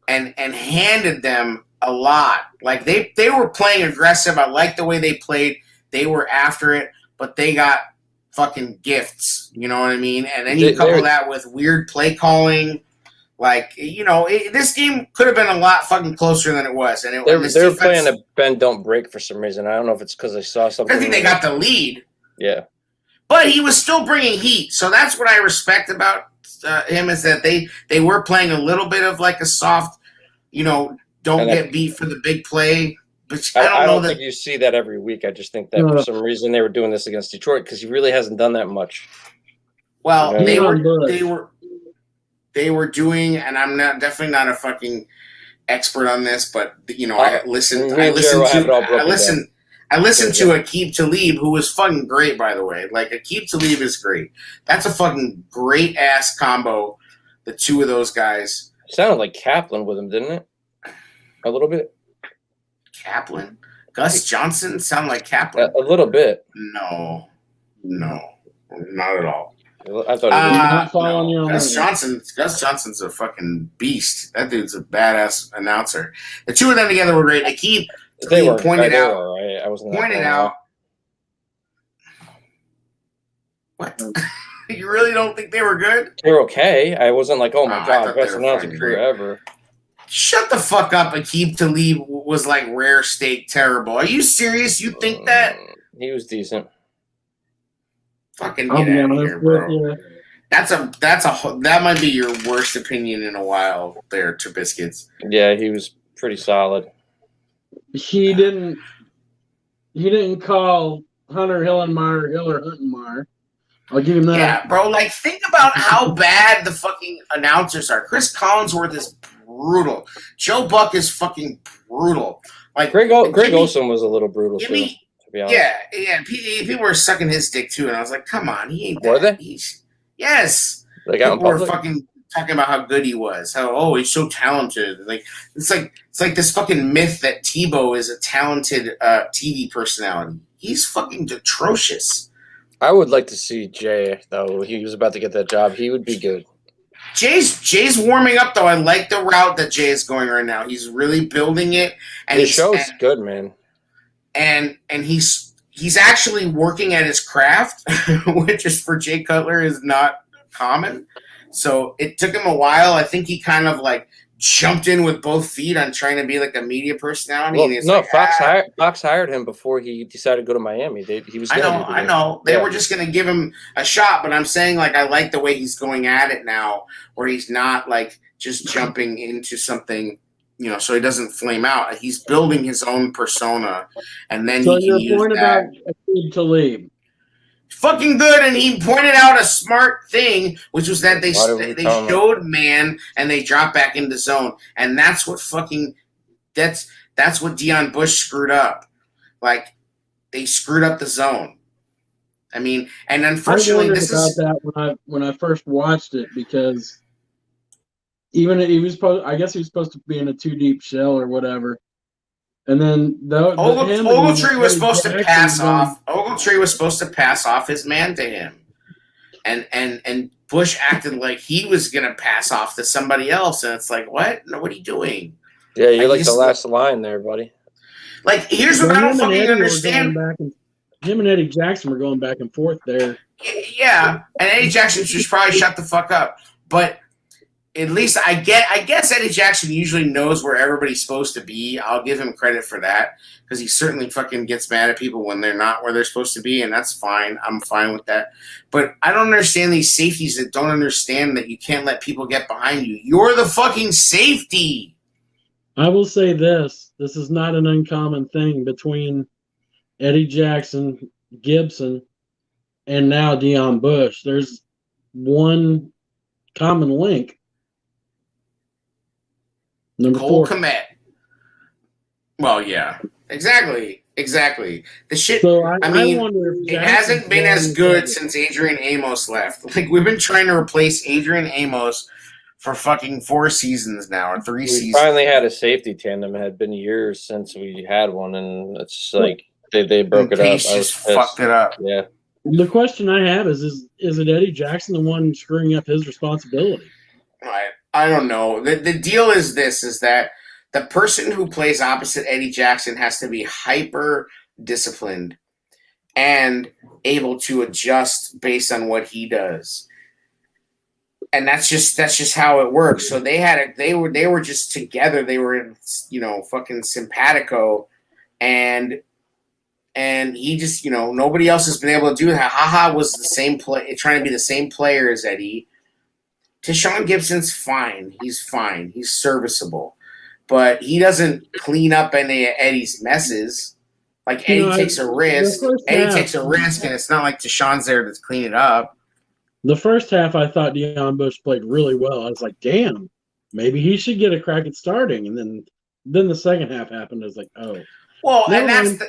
and handed them a lot. Like they were playing aggressive. I liked the way they played. They were after it, but they got fucking gifts. You know what I mean? And then you couple that with weird play calling. Like, this game could have been a lot fucking closer than it was. And they were playing a bend don't break for some reason. I don't know if it's because they saw something. I think they got the lead. Yeah. But he was still bringing heat. So that's what I respect about him is that they were playing a little bit of like a soft, don't get beat for the big play. But I don't think you see that every week. I just think that for some reason they were doing this against Detroit because he really hasn't done that much. Well, they were doing, and I'm definitely not a fucking expert on this, but I listened to Aqib Talib, who was fucking great, by the way. Like Aqib Talib is great. That's a fucking great ass combo. The two of those guys. It sounded like Kaplan with him, didn't it? A little bit. Kaplan, Gus Johnson sound like Kaplan. A little bit. No, not at all. I thought Gus Johnson's a fucking beast. That dude's a badass announcer. The two of them together were great. Aqib pointed out. Right. I wasn't pointed out. What? You really don't think they were good? They're okay. I wasn't like, oh my god, best announcing crew ever. Shut the fuck up. Aqib Talib was like rare steak terrible. Are you serious? You think that? He was decent. Fucking get out of here, bro. That might be your worst opinion in a while there, Trubisky's. Yeah, he was pretty solid. He didn't call Hunter Hillenmeyer Hiller Huntenmeyer. I'll give him that. Yeah, bro. Like, think about how bad the fucking announcers are. Chris Collinsworth is brutal. Joe Buck is fucking brutal. Like Greg Olsen was a little brutal too. Yeah. People were sucking his dick too, and I was like, "Come on, he ain't." Were they? Yes. Like people were fucking talking about how good he was. How he's so talented. Like it's like this fucking myth that Tebow is a talented TV personality. He's fucking atrocious. I would like to see Jay though. He was about to get that job. He would be good. Jay's warming up though. I like the route that Jay is going right now. He's really building it, and his show's good, man. And he's actually working at his craft, which is for Jay Cutler is not common. So it took him a while. I think he kind of like jumped in with both feet on trying to be like a media personality. Well, and he's no, like, Fox hired him before he decided to go to Miami. He was. I know. They were just going to give him a shot, but I'm saying like I like the way he's going at it now, where he's not like just jumping into something, so he doesn't flame out. He's building his own persona, and then so he can use point that. About Talib. Fucking good, and he pointed out a smart thing, which was that they showed man and they dropped back into zone, and that's what that's what Deion Bush screwed up. Like they screwed up the zone. I mean, and unfortunately, I wondered about that when I first watched it, because even he was supposed to be in a 2-deep shell or whatever. And then Ogletree was supposed to pass off. Ogletree was supposed to pass off his man to him, and Bush acted like he was gonna pass off to somebody else, and it's like, what? No, what are you doing? Yeah, you're like the last line there, buddy. Like, here's what I don't fucking understand. Him and Eddie Jackson were going back and forth there. Yeah, and Eddie Jackson should probably shut the fuck up, but. At least I guess Eddie Jackson usually knows where everybody's supposed to be. I'll give him credit for that, because he certainly fucking gets mad at people when they're not where they're supposed to be, and that's fine. I'm fine with that. But I don't understand these safeties that don't understand that you can't let people get behind you. You're the fucking safety. I will say this. This is not an uncommon thing between Eddie Jackson, Gibson, and now Deion Bush. There's one common link. Number Cole 4. Kmet. Well, yeah. Exactly. The shit. So I mean, it hasn't been as good since Adrian Amos left. Like, we've been trying to replace Adrian Amos for fucking 4 seasons now, or 3 seasons. We finally had a safety tandem. It had been years since we had one, and it's like they broke it up. Pace just fucked it up. Yeah. The question I have is it Eddie Jackson the one screwing up his responsibility? I don't know. The deal is that the person who plays opposite Eddie Jackson has to be hyper disciplined and able to adjust based on what he does. And that's just how it works. So they were just together. They were in, fucking simpatico, and he just, nobody else has been able to do that. Haha was the same trying to be the same player as Eddie. Tashawn Gibson's fine. He's fine. He's serviceable. But he doesn't clean up any of Eddie's messes. Like, Eddie takes a risk. Eddie takes a risk, and it's not like Tashawn's there to clean it up. The first half, I thought Deion Bush played really well. I was like, damn, maybe he should get a crack at starting. And then the second half happened. I was like, oh. Well, and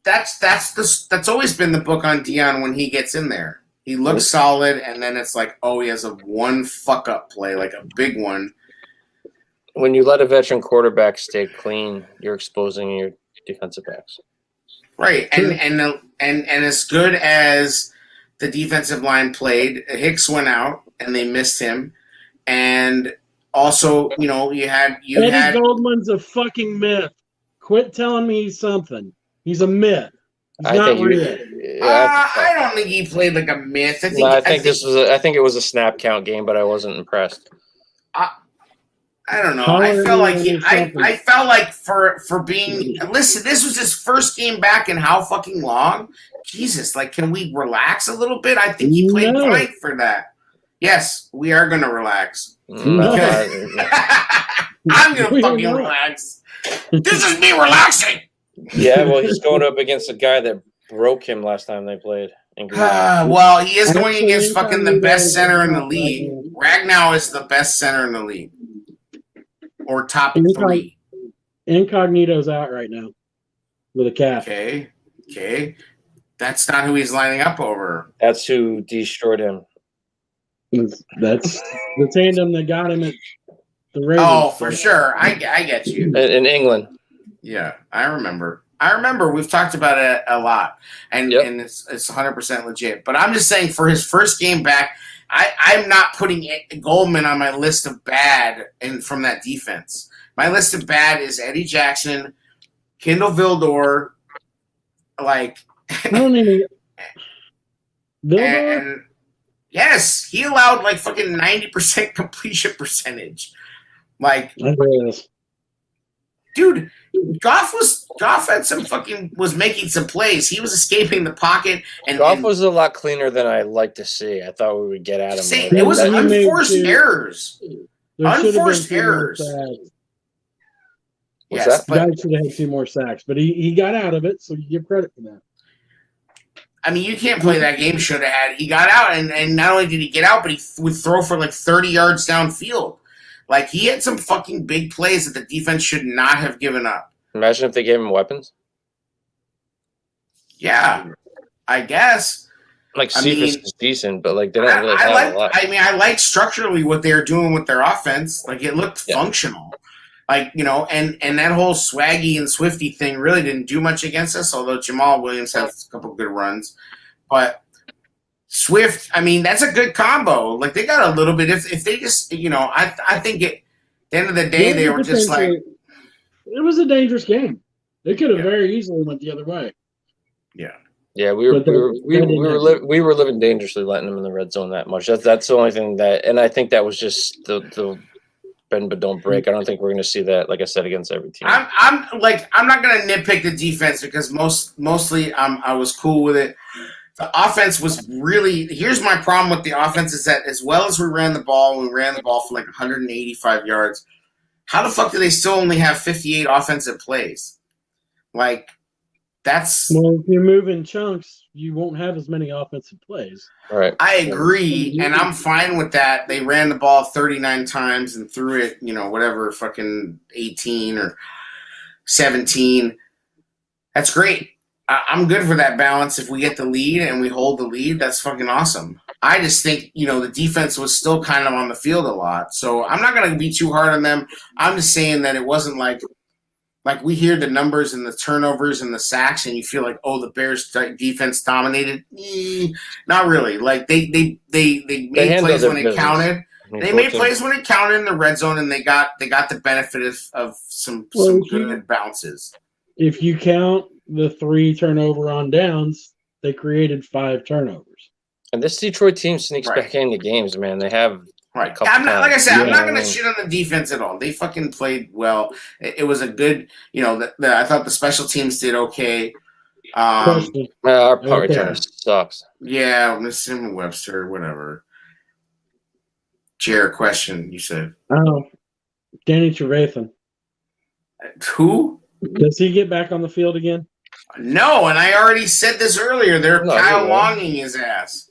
that's always been the book on Deion when he gets in there. He looks solid, and then it's like, oh, he has a one fuck-up play, like a big one. When you let a veteran quarterback stay clean, you're exposing your defensive backs. Right, and as good as the defensive line played, Hicks went out, and they missed him. And also, you had Eddie Goldman's a fucking myth. Quit telling me he's something. He's a myth. I don't think he played like a myth. I think it was a snap count game, but I wasn't impressed. I don't know. I felt like for being listen, this was his first game back in how fucking long? Jesus, like, can we relax a little bit? I think he played fine for that. Yes, we are gonna relax. I'm gonna fucking relax. This is me relaxing. Yeah, well, he's going up against a guy that broke him last time they played. Well, he is going against fucking the best center in the league. Ragnow is the best center in the league. Or top 3. Incognito's out right now with a calf. Okay. That's not who he's lining up over. That's who destroyed him. That's the tandem that got him at the Ravens. Oh, for sure. I get you. In England. Yeah, I remember. We've talked about it a lot, and it's 100% legit. But I'm just saying, for his first game back, I'm not putting Goldman on my list of bad from that defense. My list of bad is Eddie Jackson, Kendall Vildor, like. I don't even. Vildor? Yes, he allowed like fucking 90% completion percentage. Like, dude, Goff had some fucking was making some plays. He was escaping the pocket, and Goff was a lot cleaner than I like to see. I thought we would get at him. It was unforced errors. Unforced errors. Yes, but guy should have had 2 more sacks, but he got out of it, so you give credit for that. I mean, you can't play that game. Should have had. He got out, and not only did he get out, but he would throw for like 30 yards downfield. Like, he had some fucking big plays that the defense should not have given up. Imagine if they gave him weapons. Yeah, I guess. Like, Cephas is decent, but like they don't really have a lot. I mean, I like structurally what they're doing with their offense. Like, it looked functional. Like, you know, and that whole Swaggy and Swifty thing really didn't do much against us, although Jamal Williams has a couple good runs. But Swift, I mean, that's a good combo. Like, they got a little bit. If they just, you know, I think at the end of the day, they were just like. It was a dangerous game. They could have very easily went the other way. Yeah. Yeah, we were living dangerously, letting them in the red zone that much. That's the only thing that, and I think that was just the bend but don't break. I don't think we're going to see that, like I said, against every team. I'm not going to nitpick the defense because mostly I was cool with it. The offense was really. Here's my problem with the offense is that as well as we ran the ball for like 185 yards. How the fuck do they still only have 58 offensive plays? Like, that's. Well, if you move in chunks, you won't have as many offensive plays. Right. I agree, and I'm fine with that. They ran the ball 39 times and threw it, you know, whatever, fucking 18 or 17. That's great. I'm good for that balance. If we get the lead and we hold the lead, that's fucking awesome. I just think, you know, the defense was still kind of on the field a lot. So I'm not going to be too hard on them. I'm just saying that it wasn't like we hear the numbers and the turnovers and the sacks and you feel like, oh, the Bears defense dominated. Not really. Like they made plays when it counted. They made plays when it counted in the red zone and they got the benefit of some good bounces. If you count the 3 turnover on downs, they created 5 turnovers. And this Detroit team sneaks back into games, man. They have like I said, I'm not going to shit on the defense at all. They fucking played well. It was a good, you know. I thought the special teams did okay. Our punt return sucks. Yeah, Miss Sim Webster, whatever. Jared, question you said. Oh, Danny Trevathan. Who? Does he get back on the field again? No, and I already said this earlier. They're Kyle Longing his ass.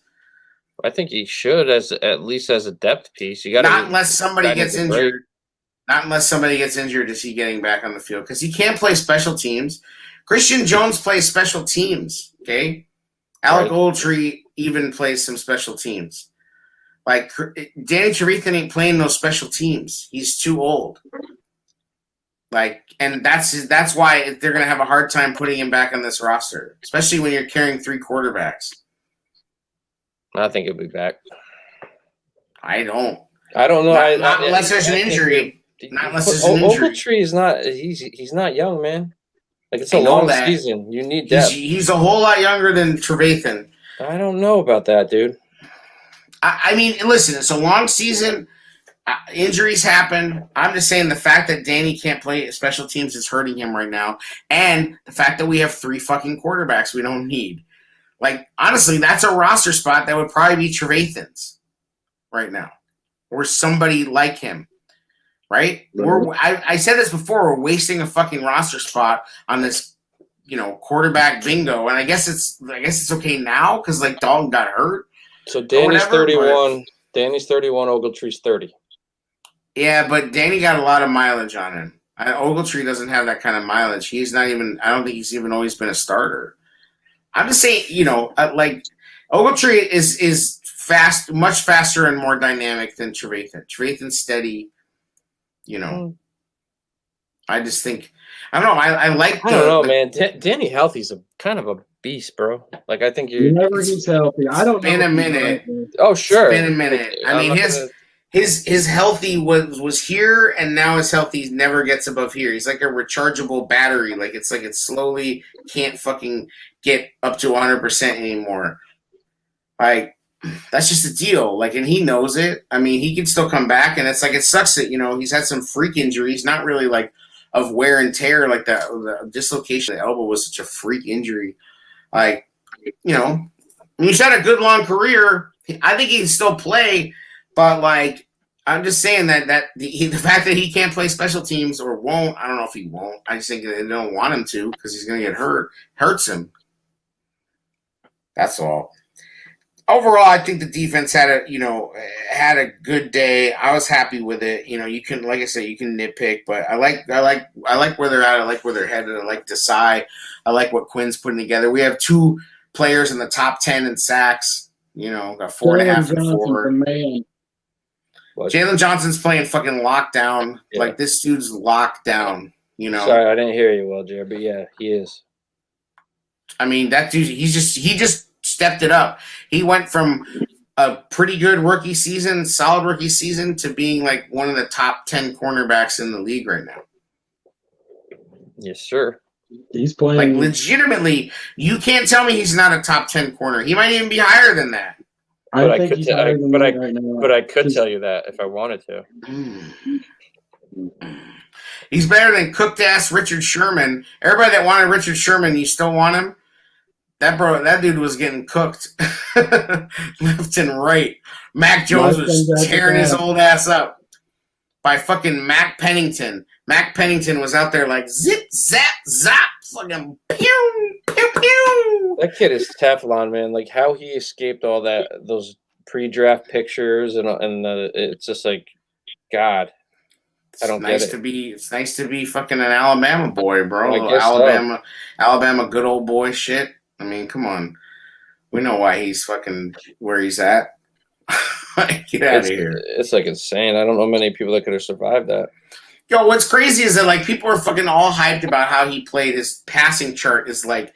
I think he should, at least as a depth piece. You got not unless somebody gets injured. Not unless somebody gets injured is he getting back on the field because he can't play special teams. Christian Jones plays special teams. Okay, Alec Ogletree even plays some special teams. Like Danny Trevathan ain't playing those special teams. He's too old. Like, and that's why they're gonna have a hard time putting him back on this roster, especially when you're carrying 3 quarterbacks. I think he'll be back. I don't know. Not unless there's an injury. Not unless there's an injury. Ogletree is not. He's not young, man. Like it's a long season. You need depth. He's a whole lot younger than Trevathan. I don't know about that, dude. I mean, listen. It's a long season. Injuries happen. I'm just saying the fact that Danny can't play special teams is hurting him right now, and the fact that we have 3 fucking quarterbacks we don't need. Like, honestly, that's a roster spot that would probably be Trevathan's right now. Or somebody like him. Right? I said this before, we're wasting a fucking roster spot on this, you know, quarterback bingo. And I guess it's okay now because like Dalton got hurt. So Danny's 31. Danny's 31, Ogletree's 30. Yeah, but Danny got a lot of mileage on him. Ogletree doesn't have that kind of mileage. He's not even I don't think he's even always been a starter. I'm just saying, you know, like Ogletree is fast, much faster and more dynamic than Trevathan. Trevathan's steady, you know. I just think I don't know. I like. I don't know, man. Danny Healthy's a kind of a beast, bro. Like I think you never he's healthy. I don't know. Been a minute. Oh sure. It's been a minute. I mean his healthy was here and now his healthy never gets above here. He's like a rechargeable battery. Like it's slowly can't fucking get up to 100% anymore. Like that's just the deal. Like, and he knows it. I mean, he can still come back, and it's like it sucks that he's had some freak injuries, not really like of wear and tear, like the dislocation of the elbow was such a freak injury. Like, he's had a good long career. I think he can still play, but like, I'm just saying that the fact that he can't play special teams or won't, I don't know if he won't. I just think they don't want him to because he's going to get hurt. Hurts him. That's all. Overall, I think the defense had a good day. I was happy with it. You can, like I said, you can nitpick, but I like where they're at. I like where they're headed. I like Desai. I like what Quinn's putting together. We have 2 players in the top 10 in sacks. Got 4.5 and 4. Jalen Johnson's playing fucking lockdown. Yeah. Like, this dude's locked down. Sorry, I didn't hear you well, Jared, but yeah, he is. I mean, that dude, he just stepped it up. He went from a pretty good rookie season, solid rookie season, to being like one of the top 10 cornerbacks in the league right now. Yes, sir. He's playing like legitimately. You can't tell me he's not a top 10 corner. He might even be higher than that. But I could tell you that if I wanted to. He's better than cooked ass Richard Sherman. Everybody that wanted Richard Sherman, you still want him? That dude was getting cooked left and right. Mac Jones was tearing his old ass up by fucking Mac Pennington. Mac Pennington was out there like zip, zap, zap, fucking pew, pew, pew. That kid is Teflon, man. Like how he escaped all those pre-draft pictures and it's just like, God, I don't get it. It's nice to be fucking an Alabama boy, bro. Alabama, good old boy shit. I mean, come on. We know why he's fucking where he's at. Get out of here. It's like insane. I don't know many people that could have survived that. Yo, what's crazy is that like people are fucking all hyped about how he played. His passing chart is like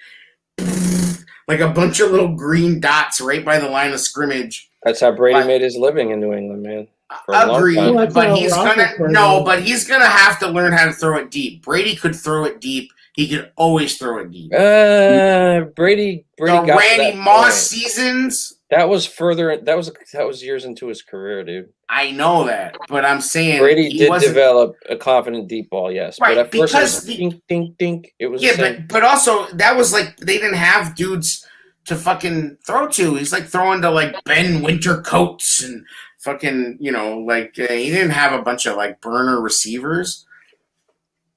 a bunch of little green dots right by the line of scrimmage. That's how Brady made his living in New England, man. Agreed, but he's gonna have to learn how to throw it deep. Brady could throw it deep. He could always throw it deep. Brady got Randy Moss seasons. That was further. That was years into his career, dude. I know that, but I'm saying Brady did develop a confident deep ball, yes. Right, but at because first it was dink, dink. It was but also that was like they didn't have dudes to fucking throw to. He's like throwing to like Ben Wintercoats and fucking he didn't have a bunch of like burner receivers.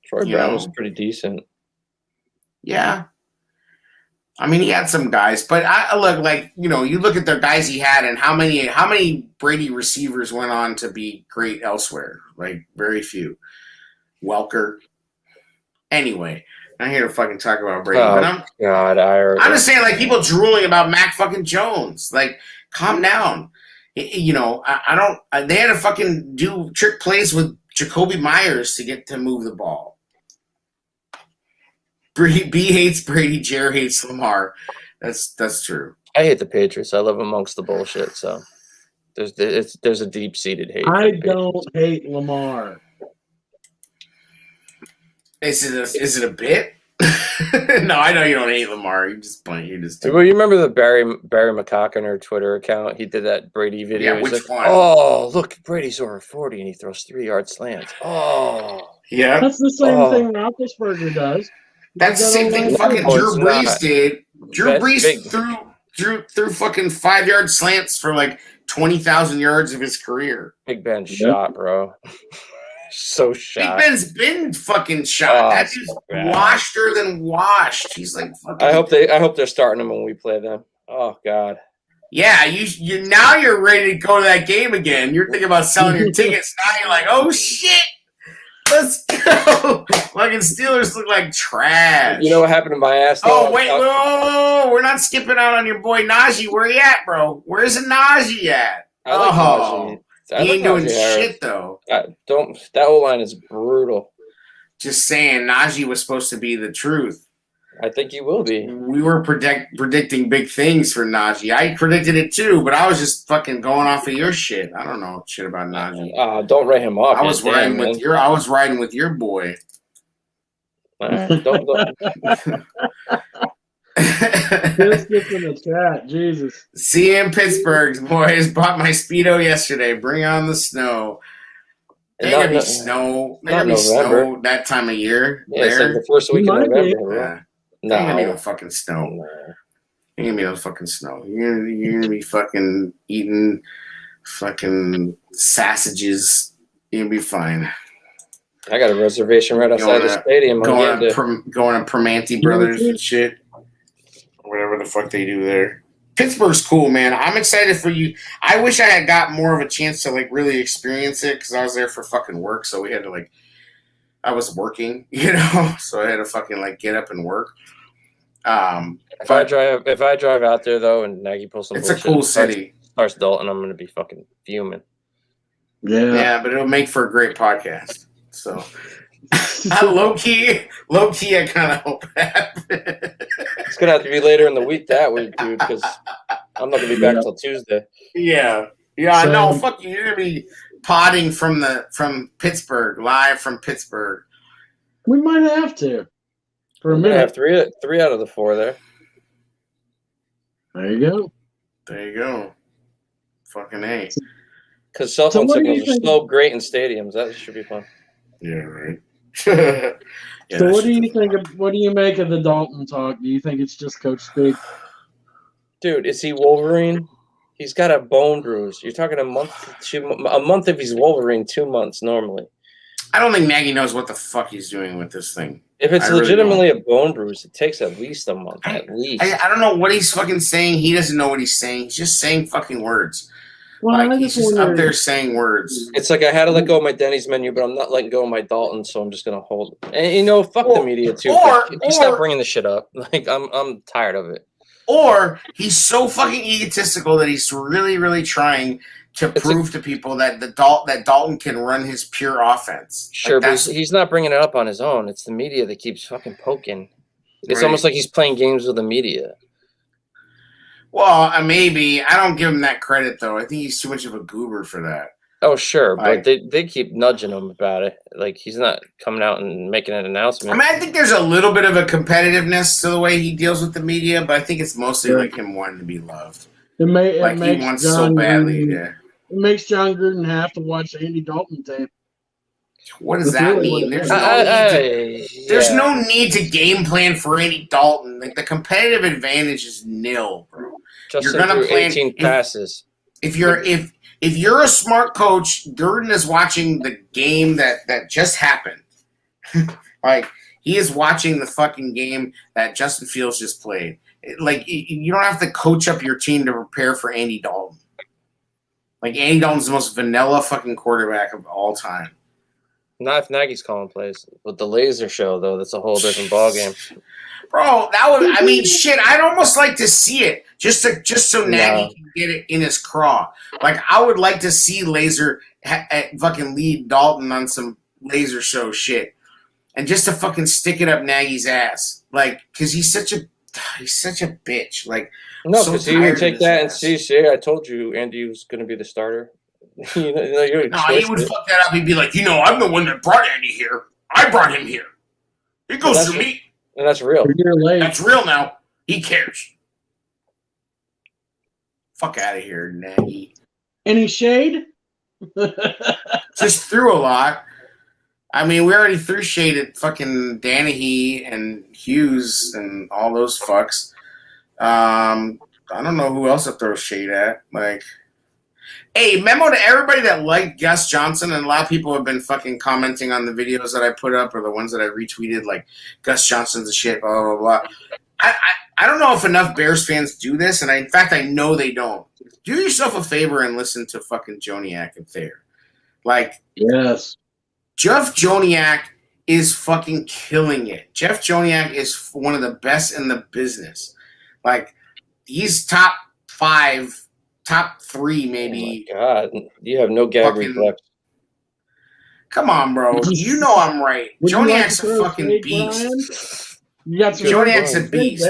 Troy Brown was pretty decent. Yeah. I mean, he had some guys, but I look like, you look at the guys he had and how many Brady receivers went on to be great elsewhere. Like, very few. Welker. Anyway, I'm here to fucking talk about Brady. Oh, but I'm just saying, like, people drooling about Mac fucking Jones. Like, calm down. They had to fucking do trick plays with Jacoby Myers to move the ball. B hates Brady, Jer hates Lamar. That's true. I hate the Patriots. I live amongst the bullshit. So there's a deep seated hate. I don't hate Lamar. Is it a bit? No, I know you don't hate Lamar. You're just playing. Well, you remember the Barry McCockiner Twitter account? He did that Brady video. Yeah, which one? Oh, look, Brady's over 40 and he throws 3-yard slants. Oh, yeah. That's the same thing Roethlisberger does. That's the same thing fucking Drew Brees did. Drew Brees threw fucking 5-yard slants for like 20,000 yards of his career. Big Ben shot, bro. So shot. Big Ben's been fucking shot. That dude's washed-er than washed. He's like fucking. I hope they're starting him when we play them. Oh God. Yeah, you now you're ready to go to that game again. You're thinking about selling your tickets. Now you're like, oh shit. Let's go. Fucking Steelers look like trash. You know what happened to my ass? Oh, wait. Whoa. We're not skipping out on your boy Najee. Where he at, bro? Where's the Najee at? Najee. He ain't doing shit, though. That O-line is brutal. Just saying, Najee was supposed to be the truth. I think he will be. We were predicting big things for Najee. I predicted it too, but I was just fucking going off of your shit. I don't know shit about Najee. Don't write him off. I was riding with your boy. Don't. Biscuits in the chat. Jesus. See you in Pittsburgh, boys. Bought my Speedo yesterday. Bring on the snow. Ain't gonna be snow. Ain't gonna be snow that time of year. Yeah, it's like the first It week of might be. November. Ain't gonna be no fucking snow. Ain't gonna be no fucking snow. You're gonna be fucking eating fucking sausages. You're gonna be fine. I got a reservation right outside the stadium. Going to Primanti Brothers and shit. Whatever the fuck they do there. Pittsburgh's cool, man. I'm excited for you. I wish I had got more of a chance to like really experience it because I was there for fucking work. So we had to like, I was working, you know, so I had to fucking like get up and work. If I drive out there though, and Nagy pulls some, it's a cool city. Starts Dalton, I'm gonna be fucking fuming. Yeah, but it'll make for a great podcast. So. low key, I kind of hope that. It's gonna have to be later in the week that week, dude, because I'm not gonna be back until Tuesday. Yeah. No, fuck you. You're gonna be podding from Pittsburgh, live from Pittsburgh. We might have to for a minute. I have three out of the 4 there. There you go. Fucking A. Because cell phone signals are so great in stadiums. That should be fun. Yeah, right. So what do you think? What do you make of the Dalton talk? Do you think it's just coach speak? Dude, is he Wolverine? He's got a bone bruise. You're talking a month if he's Wolverine, 2 months normally. I don't think Nagy knows what the fuck he's doing with this thing. If it's legitimately a bone bruise, it takes at least a month. At least. I don't know what he's fucking saying. He doesn't know what he's saying. He's just saying fucking words. Well, like, he's just up there saying words. It's like I had to let go of my Denny's menu, but I'm not letting go of my Dalton, so I'm just gonna hold it. And fuck the media too. Stop bringing this shit up. Like I'm tired of it. Or he's so fucking egotistical that he's really, really trying to prove to people that Dalton can run his pure offense. Sure, but he's not bringing it up on his own. It's the media that keeps fucking poking. It's almost like he's playing games with the media. Well, maybe. I don't give him that credit, though. I think he's too much of a goober for that. Oh, sure, but they keep nudging him about it. Like, he's not coming out and making an announcement. I mean, I think there's a little bit of a competitiveness to the way he deals with the media, but I think it's mostly like him wanting to be loved. He wants so badly. It makes John Gruden have to watch Andy Dalton tape. What does that mean? There's no need to game plan for Andy Dalton. Like, the competitive advantage is nil, bro. You're gonna play 18 passes. If you're a smart coach, Gruden is watching the game that just happened. Like, he is watching the fucking game that Justin Fields just played. Like, you don't have to coach up your team to prepare for Andy Dalton. Like, Andy Dalton's the most vanilla fucking quarterback of all time. Not if Nagy's calling plays. With the laser show, though, that's a whole different ballgame. Bro, shit, I'd almost like to see it. Just so Nagy can get it in his craw. Like, I would like to see Laser fucking lead Dalton on some laser show shit. And just to fucking stick it up Nagy's ass. Like, because he's such a bitch. Like, no, because he would take that and see, I told you Andy was going to be the starter. He would fuck that up. He'd be like, I'm the one that brought Andy here. I brought him here. It goes through me. And that's real. That's real now. He cares. Fuck out of here, Nagy. Any shade? Just threw a lot. I mean, we already threw shade at fucking Danahy and Hughes and all those fucks. I don't know who else to throw shade at. Like, hey, memo to everybody that liked Gus Johnson, and a lot of people have been fucking commenting on the videos that I put up or the ones that I retweeted, like, Gus Johnson's a shit, blah, blah, blah. I don't know if enough Bears fans do this, and in fact, I know they don't. Do yourself a favor and listen to fucking Joniak and Thayer. Like, yes. Jeff Joniak is fucking killing it. Jeff Joniak is one of the best in the business. Like, he's top 5, top 3 maybe. Oh my God, you have no gag reflex. Come on, bro. You know I'm right. Joniak's a fucking beast. Joniak's a beast.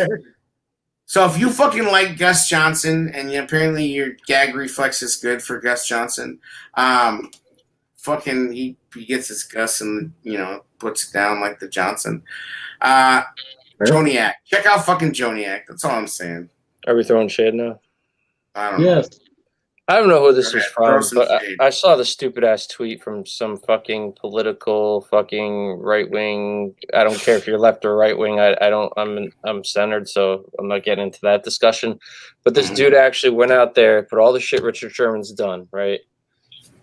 So if you fucking like Gus Johnson, and apparently your gag reflex is good for Gus Johnson, fucking he gets his Gus and puts it down like the Johnson. Joniak. Check out fucking Joniak. That's all I'm saying. Are we throwing shade now? I don't Yes. know. I don't know who this was Throw from, some but shade. I saw the stupid ass tweet from some fucking political fucking right wing. I don't care if you're left or right wing. I'm centered, so I'm not getting into that discussion. But this dude actually went out there, put all the shit Richard Sherman's done, right?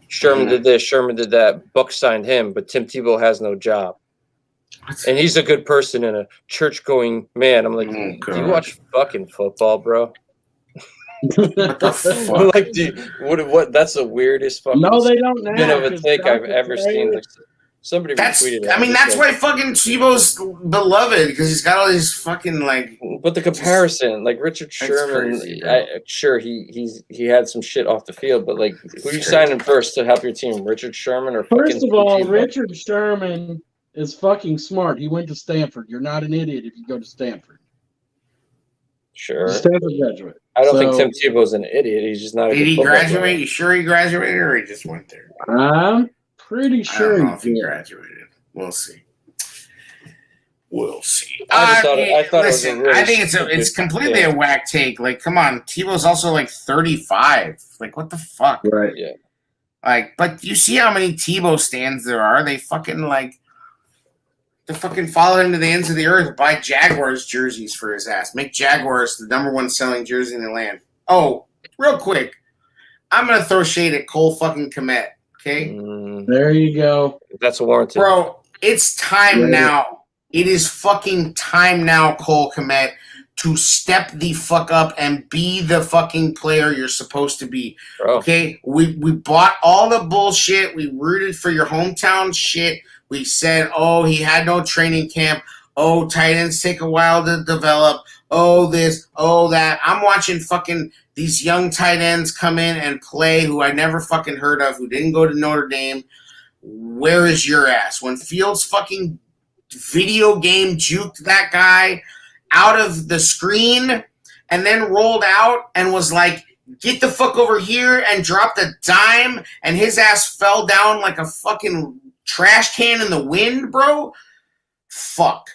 Sherman did this, Sherman did that. Buck signed him, but Tim Tebow has no job. And he's a good person and a church going man. I'm like, do you watch fucking football, bro? What the fuck? I'm like, dude, what? That's the weirdest fucking No, they don't now. spin of a 'cause take I've Dr. ever Dre- seen. Like, somebody retweeted it. I mean, that's why fucking Tebow's beloved, because he's got all these fucking like. But the comparison, like Richard That's Sherman, crazy, bro. sure he had some shit off the field, but like, who you signing first to help your team, Richard Sherman or fucking First of all, Tim Tebow? Richard Sherman is fucking smart. He went to Stanford. You're not an idiot if you go to Stanford. Sure. Stanford graduate. I don't think Tim Tebow's an idiot. He's just not a Did good he football graduate? player. You sure he graduated, or he just went there? I'm pretty I sure don't know if he did. graduated. We'll see. We'll see. I thought it was a really I think it's stupid completely take. a whack take. Like, come on, Tebow's also like 35. Like, what the fuck? Right. Yeah. Like, but you see how many Tebow stands there are? They fucking follow him to the ends of the earth, buy Jaguars jerseys for his ass. Make Jaguars the #1 selling jersey in the land. Oh, real quick. I'm going to throw shade at Cole fucking Kmet, okay? There you go. That's warranted. Bro, it's time now. It is fucking time now, Cole Kmet, to step the fuck up and be the fucking player you're supposed to be. Bro. Okay? We bought all the bullshit. We rooted for your hometown shit. We said, oh, he had no training camp. Oh, tight ends take a while to develop. Oh, this, oh, that. I'm watching fucking these young tight ends come in and play who I never fucking heard of, who didn't go to Notre Dame. Where is your ass? When Fields fucking video game juked that guy out of the screen and then rolled out and was like, get the fuck over here, and dropped a dime, and his ass fell down like a fucking trash can in the wind, bro. Fuck.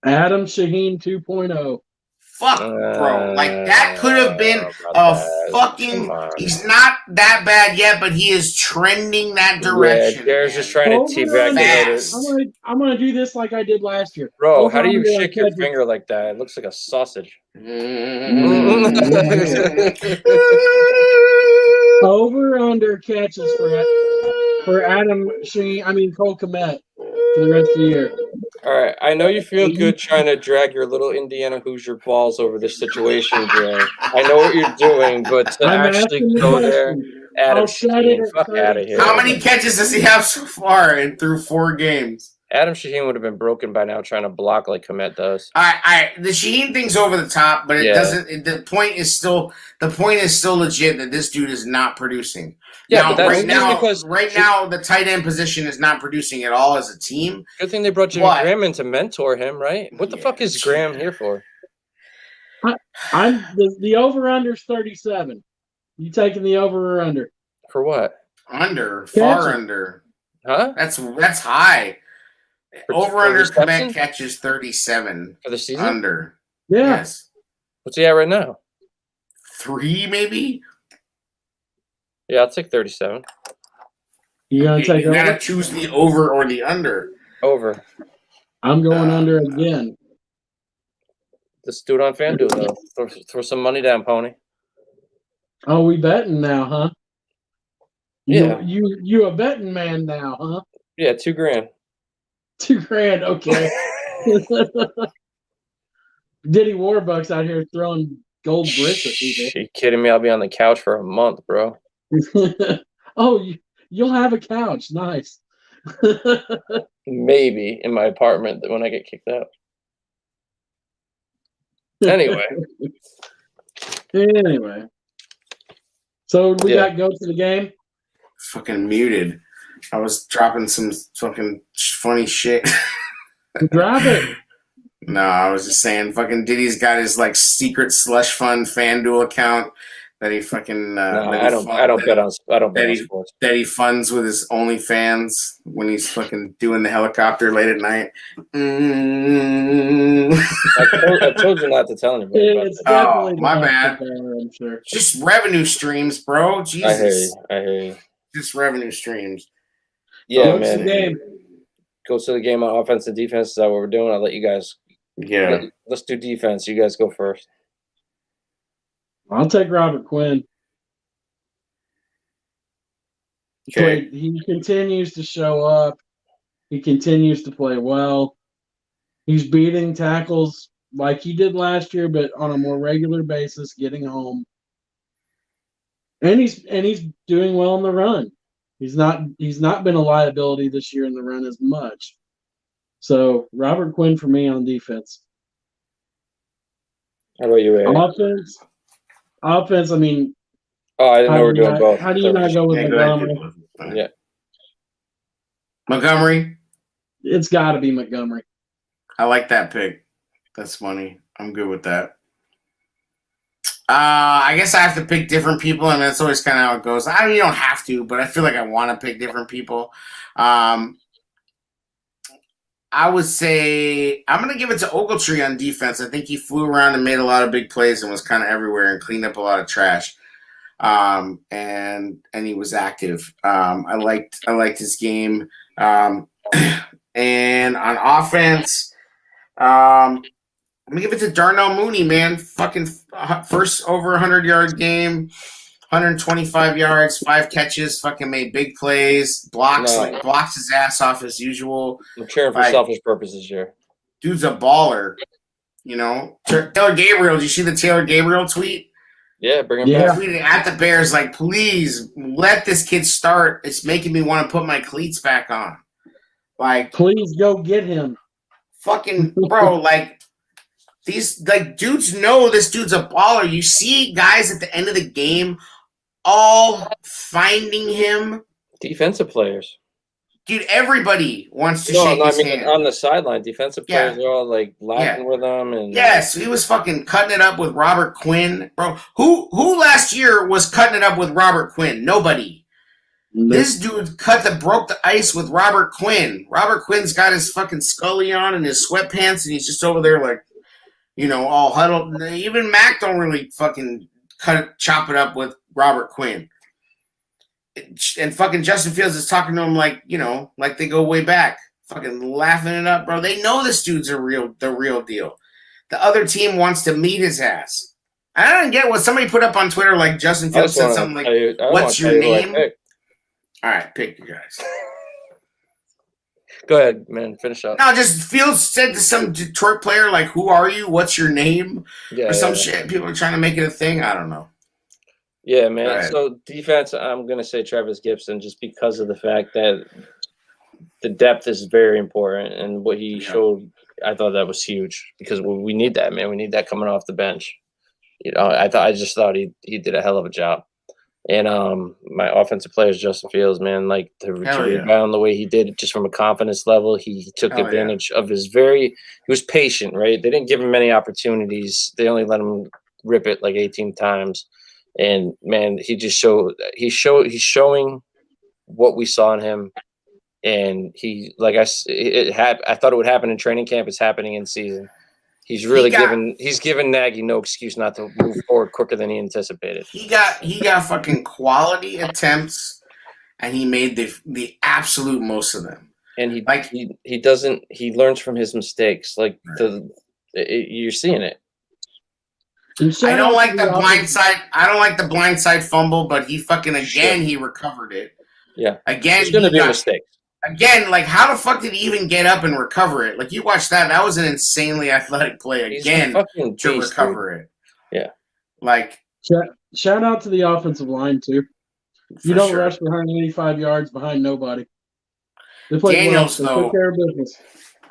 Adam Shaheen 2.0. Fuck, bro. Like, that could have been a fucking... He's not that bad yet, but he is trending that direction. Yeah, Jared's just trying to teabag it. I'm gonna do this like I did last year. Bro, how do you shake your finger like that? It looks like a sausage. Over under catches for Adam Shaheen. I mean Cole Kmet for the rest of the year. All right, I know you feel good trying to drag your little Indiana Hoosier balls over this situation, Dre. I know what you're doing, but to actually go there, Adam Shaheen, fuck out of here. How many catches does he have so far and through 4 games? Adam Shaheen would have been broken by now trying to block like Kmet does. The Shaheen thing's over the top, but it doesn't. The point is still legit that this dude is not producing. Yeah, now, but that's right now the tight end position is not producing at all as a team. Good thing they brought Jimmy Graham in to mentor him, right? What the fuck is Graham here for? I'm the over under's 37. You taking the over or under? For what? Under, far under. Huh? That's high. Over under Quebec reception? catches 37 For the season? under. Yeah. Yes. What's he at right now? 3 maybe. Yeah, I'll take 37. You gonna take You gotta over? choose the over or the under. Over. I'm going under again. Let's do it on FanDuel though. Throw some money down, Pony. Oh, we betting now, huh? Yeah. You a betting man now, huh? Yeah, $2,000. $2,000, okay. Diddy Warbucks out here throwing gold bricks at people. You kidding me? I'll be on the couch for a month, bro. Oh, you'll have a couch. Nice. Maybe in my apartment when I get kicked out. Anyway. So we got go to the game. Fucking muted. I was dropping some fucking funny shit. Drop it. No, I was just saying fucking Diddy's got his like secret slush fund FanDuel account that he fucking No, I don't bet on sports. that he funds with his OnlyFans when he's fucking doing the helicopter late at night. I told you not to tell anybody about It's that. definitely my bad. I'm sure. Just revenue streams, bro. Jesus. I hear you. Just revenue streams. Yeah, What's man. the game? Go to the game on offense and defense. Is that what we're doing? I'll let you guys. Yeah. Let's do defense. You guys go first. I'll take Robert Quinn. Okay. He continues to show up. He continues to play well. He's beating tackles like he did last year, but on a more regular basis, getting home. And he's doing well in the run. He's not been a liability this year in the run as much. So Robert Quinn for me on defense. How about you, Aaron? Offense. I mean, Oh, I didn't know we were doing both. How do you not go with Montgomery? Yeah. Montgomery. It's got to be Montgomery. I like that pick. That's funny. I'm good with that. I guess I have to pick different people, and that's always kind of how it goes. I mean, you don't have to, but I feel like I want to pick different people. I would say I'm going to give it to Ogletree on defense. I think he flew around and made a lot of big plays and was kind of everywhere and cleaned up a lot of trash. And he was active. I liked his game. And on offense, I'm gonna give it to Darnell Mooney, man. Fucking first over 100-yard game, 125 yards, 5 catches. Fucking made big plays. Blocks his ass off as usual. I'm cheering for selfish purposes here. Dude's a baller. You know, Taylor Gabriel. Did you see the Taylor Gabriel tweet? Yeah, bring him back. Tweeted at the Bears like, please let this kid start. It's making me want to put my cleats back on. Like, please go get him. Fucking bro, like these dudes know this dude's a baller. You see guys at the end of the game all finding him. Defensive players. Dude, everybody wants to shake his hand. On the sideline, defensive players are all like laughing with him, and yes, he was fucking cutting it up with Robert Quinn, bro. Who last year was cutting it up with Robert Quinn? Nobody. This dude broke the ice with Robert Quinn. Robert Quinn's got his fucking Scully on and his sweatpants, and he's just over there like, you know, all huddled. Even Mac don't really fucking chop it up with Robert Quinn. And fucking Justin Fields is talking to him like, you know, like they go way back, fucking laughing it up, bro. They know this dude's the real deal. The other team wants to meet his ass. I don't get what somebody put up on Twitter, like Justin Fields said something like, "What's your name?" All right, pick you guys. Go ahead, man. Finish up. No, just Fields said to some Detroit player, like, "Who are you? What's your name?" Or some shit. People are trying to make it a thing. I don't know. Yeah, man. Right. So defense, I'm going to say Travis Gibson just because of the fact that the depth is very important. And what he showed, I thought that was huge because we need that, man. We need that coming off the bench. You know, I just thought he did a hell of a job. And my offensive player is Justin Fields, man. Like to rebound the way he did, just from a confidence level, he took advantage of he was patient, right? They didn't give him many opportunities. They only let him rip it like 18 times. And man, he's showing what we saw in him. And I thought it would happen in training camp. It's happening in season. He's really giving Nagy no excuse not to move forward quicker than he anticipated. He got fucking quality attempts, and he made the absolute most of them. And he learns from his mistakes. Like you're seeing it. I don't like the blindside. I don't like the blindside fumble, but he fucking he recovered it. Yeah, again, it's gonna be a mistake. Again, like how the fuck did he even get up and recover it? Like you watch that was an insanely athletic play again to recover it. Yeah, like shout out to the offensive line too. You don't rush behind 85 yards behind nobody. They play Daniels well. They took care of business.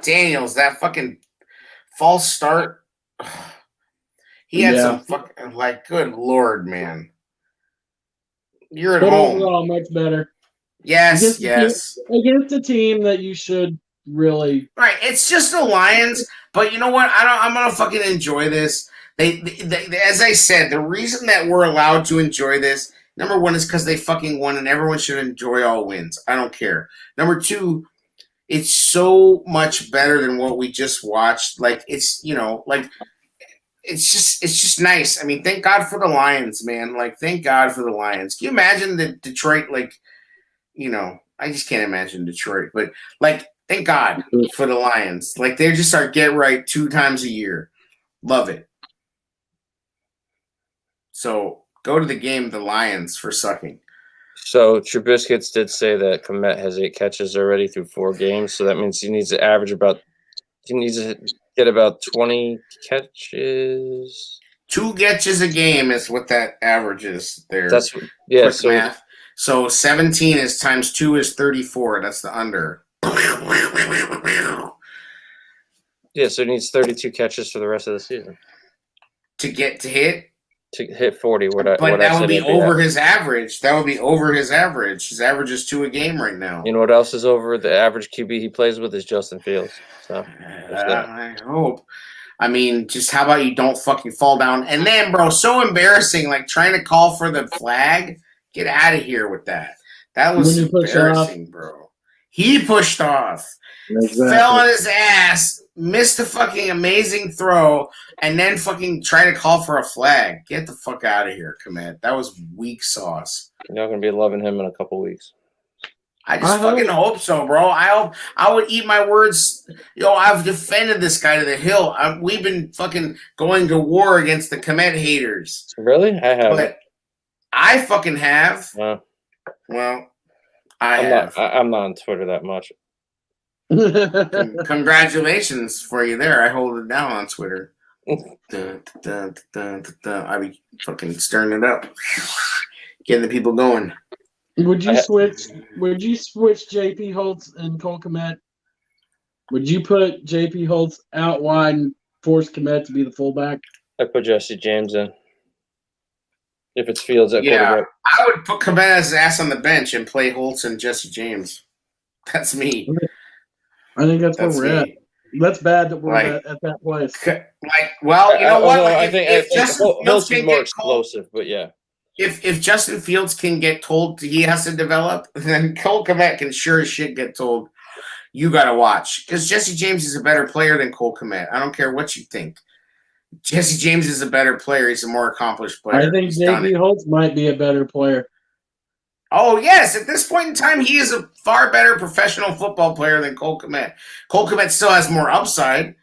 Daniels, that fucking false start. He had some fucking good Lord, man. You're at home. Overall, much better. Yes, against a team that you should really right. It's just the Lions, but you know what? I'm gonna fucking enjoy this. They, as I said, the reason that we're allowed to enjoy this, number one, is because they fucking won, and everyone should enjoy all wins. I don't care. Number two, it's so much better than what we just watched. Like it's it's just nice. I mean, thank God for the Lions, man. Like, thank God for the Lions. Can you imagine the Detroit? Like, I just can't imagine Detroit, but like, thank God for the Lions. Like, they just are get right 2 times a year. Love it. So go to the game, the Lions, for sucking. So Trubiscuits did say that Komet has 8 catches already through 4 games. So that means he needs to get about 20 catches. 2 catches a game is what that average is there. That's Quick so math. So 17 is times 2 is 34. That's the under. Yeah, so he needs 32 catches for the rest of the season To hit. to hit 40. But that would be over his average. That would be over his average. His average is 2 a game right now. You know what else is over? The average QB he plays with is Justin Fields. So I hope. I mean, just how about you don't fucking fall down? And then, bro, so embarrassing, like trying to call for the flag. Get out of here with that. That was embarrassing, bro. He pushed off. Exactly. Fell on his ass, missed a fucking amazing throw, and then fucking try to call for a flag. Get the fuck out of here, Komet. That was weak sauce. You're not going to be loving him in a couple weeks. I fucking hope so, bro. I would eat my words. I've defended this guy to the hill. We've been fucking going to war against the Komet haters. Really? I haven't. But I fucking have. Well, I'm not on Twitter that much. Congratulations for you there. I hold it down on Twitter. I be fucking stirring it up, getting the people going. Would you switch JP Holtz and Cole Kmet? Would you put JP Holtz out wide and force Kmet to be the fullback? I put Jesse James in. If it's Fields at quarterback. I would put Kmet's ass on the bench and play Holtz and Jesse James. That's me. I think that's where we're at. That's bad that we're at that place. Well, you know what? I think Justin Fields is more explosive, but yeah. If Justin Fields can get told he has to develop, then Cole Kmet can sure as shit get told you got to watch. Because Jesse James is a better player than Cole Kmet. I don't care what you think. Jesse James is a better player. He's a more accomplished player. I think JP Holtz might be a better player. Oh, yes. At this point in time, he is a far better professional football player than Cole Kmet. Cole Kmet still has more upside,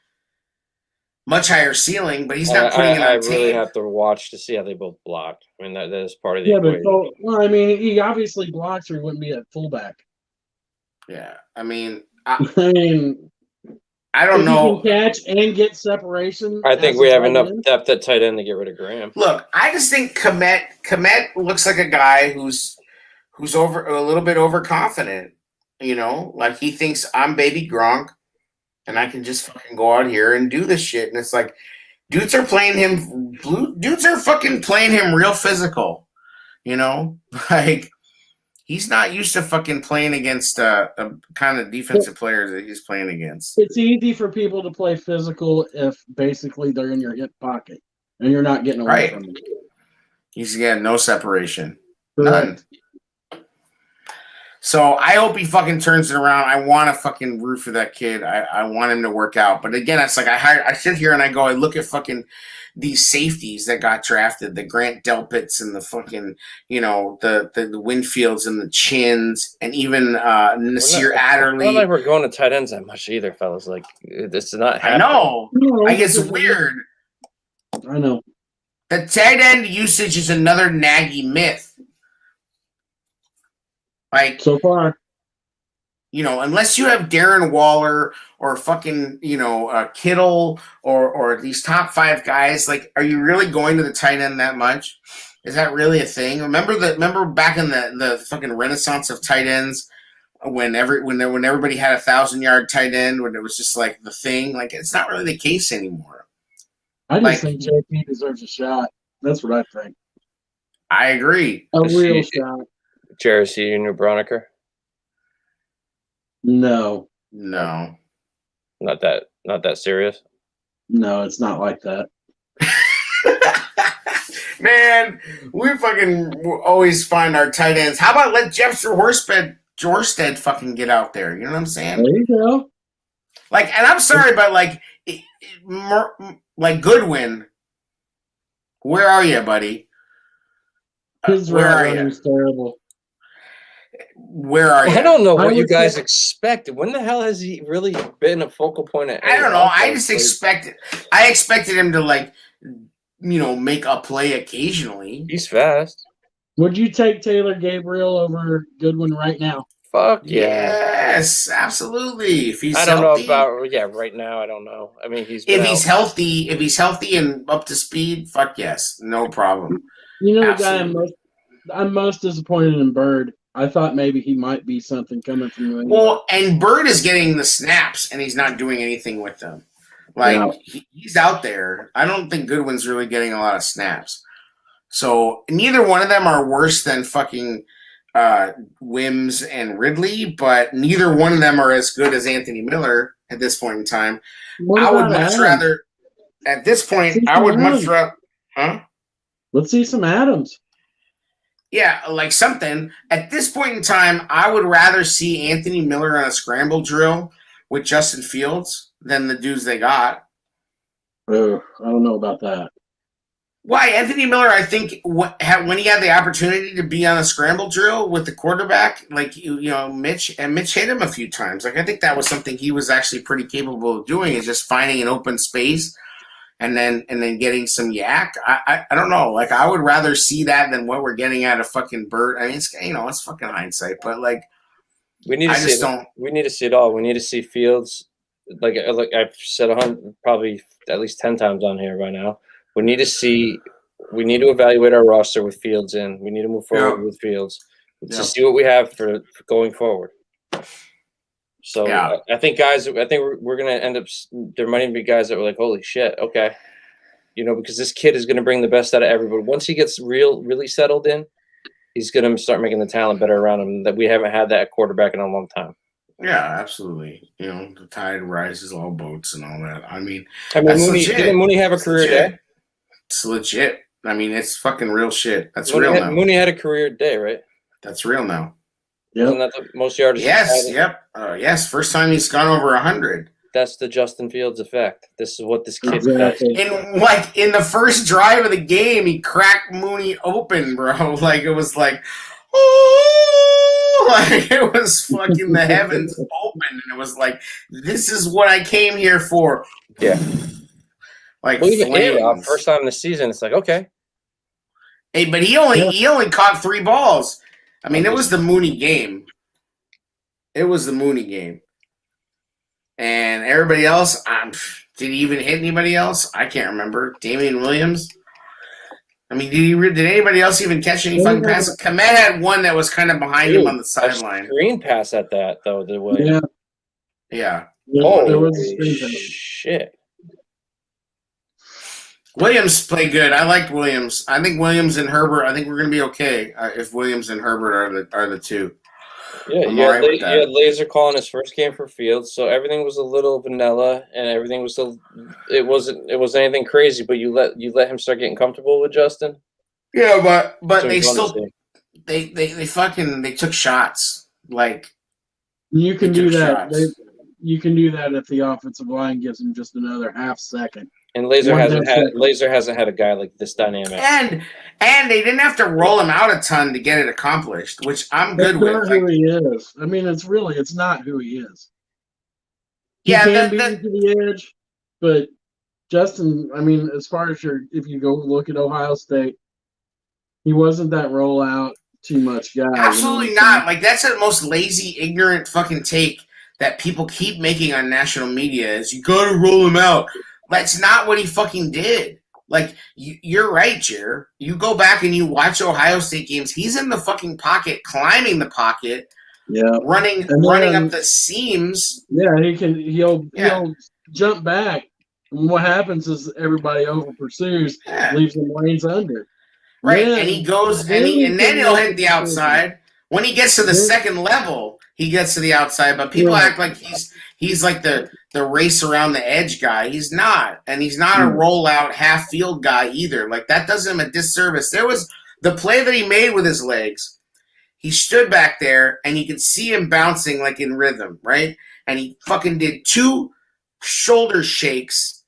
much higher ceiling, but he's not putting it on tape. I really have to watch to see how they both block. I mean, that is part of the equation. But he obviously blocks or he wouldn't be at fullback. Yeah. I mean, I don't know. He can catch and get separation. I think we have enough depth at tight end to get rid of Graham. Look, I just think Kmet looks like a guy who's over a little bit overconfident. Like he thinks I'm baby Gronk, and I can just fucking go out here and do this shit. And it's like, dudes are fucking playing him real physical. Like he's not used to fucking playing against the kind of defensive players that he's playing against. It's easy for people to play physical if basically they're in your hip pocket and you're not getting away from them. He's got no separation. None. So I hope he fucking turns it around. I want to fucking root for that kid. I want him to work out. But again, it's like I sit here and I look at fucking these safeties that got drafted, the Grant Delpits and the fucking, the Winfields and the Chins and even Nasir Adderley. I don't think we're going to tight ends that much either, fellas. Like, this is not happening. I know. Like, it's weird. I know. The tight end usage is another Nagy myth. Like, so far, unless you have Darren Waller or fucking, Kittle or these top 5 guys, like, are you really going to the tight end that much? Is that really a thing? Remember back in the fucking renaissance of tight ends when everybody had 1,000-yard tight end, when it was just like the thing? Like, it's not really the case anymore. I just think JP deserves a shot. That's what I think. I agree. A real shot. Jared, see your new Broniker? No. Not that serious? No, it's not like that. Man, we fucking always find our tight ends. How about let Jeffrey Horsted fucking get out there? You know what I'm saying? There you go. Like, and I'm sorry, but like Goodwin, where are you, buddy? His Where route are running you? is terrible. Where are you? I don't know what would you guys say- expected. When the hell has he really been a focal point of I don't know. I offense? just Like, expected him to make a play occasionally. he's fast. Would you take Taylor Gabriel over Goodwin right now? Fuck yeah. Yes, absolutely. If he's I don't healthy, know about right now. I don't know. I mean, he's been if he's out. healthy and up to speed, fuck yes, no problem. You know, the Absolutely. guy I'm most disappointed in Bird. I thought maybe he might be something coming from New England. Well, and Bird is getting the snaps, and he's not doing anything with them. Like, No. he's out there. I don't think Goodwin's really getting a lot of snaps. So neither one of them are worse than fucking Wims and Ridley, but neither one of them are as good as Anthony Miller at this point in time. What I would about much Adams? rather, at this point, See I would some much Adams. rather, huh? Let's see some Adams. Yeah, like something. At this point in time, I would rather see Anthony Miller on a scramble drill with Justin Fields than the dudes they got. I don't know about that. Why, Anthony Miller, I think when he had the opportunity to be on a scramble drill with the quarterback, like, Mitch hit him a few times. Like, I think that was something he was actually pretty capable of doing, is just finding an open space and then getting some yak. I don't know. Like, I would rather see that than what we're getting out of fucking Burt. I mean, it's fucking hindsight, but like, We need to I see just it. don't. We need to see it all. We need to see Fields. Like I've said 100, probably at least 10 times on here by now. We need to evaluate our roster with Fields in. We need to move forward with Fields to see what we have for going forward. So Yeah. I think we're going to end up. There might even be guys that were like, "Holy shit, okay," because this kid is going to bring the best out of everybody. Once he gets really settled in, he's going to start making the talent better around him. That we haven't had that at quarterback in a long time. Yeah, absolutely. The tide rises all boats and all that. I mean, Didn't Mooney have a career day? It's legit. I mean, it's fucking real shit. That's Mooney real had, now. Mooney had a career day, right? That's real now. Isn't that the most yards? Yes, yep. Yes, first time he's gone over 100. That's the Justin Fields effect. This is what this kid Exactly. does. In the first drive of the game, he cracked Mooney open, bro. Like, it was like, oh, like it was fucking the heavens open, and it was like, this is what I came here for. Yeah. Like, Well, even flames. first time this season, it's like, okay. Hey, but he only caught 3 balls. I mean, it was the Mooney game. It was the Mooney game. And everybody else, did he even hit anybody else? I can't remember. Damian Williams? I mean, did anybody else even catch any fucking passes? Komet had one that was kind of behind him on the sideline. Screen pass at that, though, the Williams. Yeah. There was a Holy screen pass. shit. Williams played good. I liked Williams. I think Williams and Herbert, I think we're going to be okay if Williams and Herbert are the two. Yeah, I'm you all had, right with that. Laser calling his first game for Fields, so everything was a little vanilla, and everything was it wasn't anything crazy. But you let him start getting comfortable with Justin. Yeah, but So they he's still on they took shots. Like, You can They do took that. shots. You can do that if the offensive line gives him just another half second. And Laser One hasn't half had second. Laser hasn't had a guy like this dynamic. and they didn't have to roll him out a ton to get it accomplished, which I'm That's good with. not Like, who he is. I mean, it's not who he is. He Yeah, can beat you to the edge, but Justin, I mean, as far as if you go look at Ohio State, he wasn't that rollout too much guy. absolutely you know what I'm not. Like, that's the most lazy, ignorant fucking take that people keep making on national media is you got to roll him out. That's not what he fucking did. Like, you're right, Jer. You go back and you watch Ohio State games. He's in the fucking pocket, climbing the pocket, saying? Yeah, running then- up the seams. yeah, he'll jump back. And what happens is everybody over pursues, Yeah. leaves the lanes under. Right, Then- and he goes, and then he'll hit the outside. When he gets to the second level, he gets to the outside. But people Yeah. act like he's like the race around the edge guy. He's not, and he's not a rollout half field guy either. Like that does him a disservice. There was the play that he made with his legs. He stood back there, and you could see him bouncing like in rhythm, right? And he fucking did 2 shoulder shakes,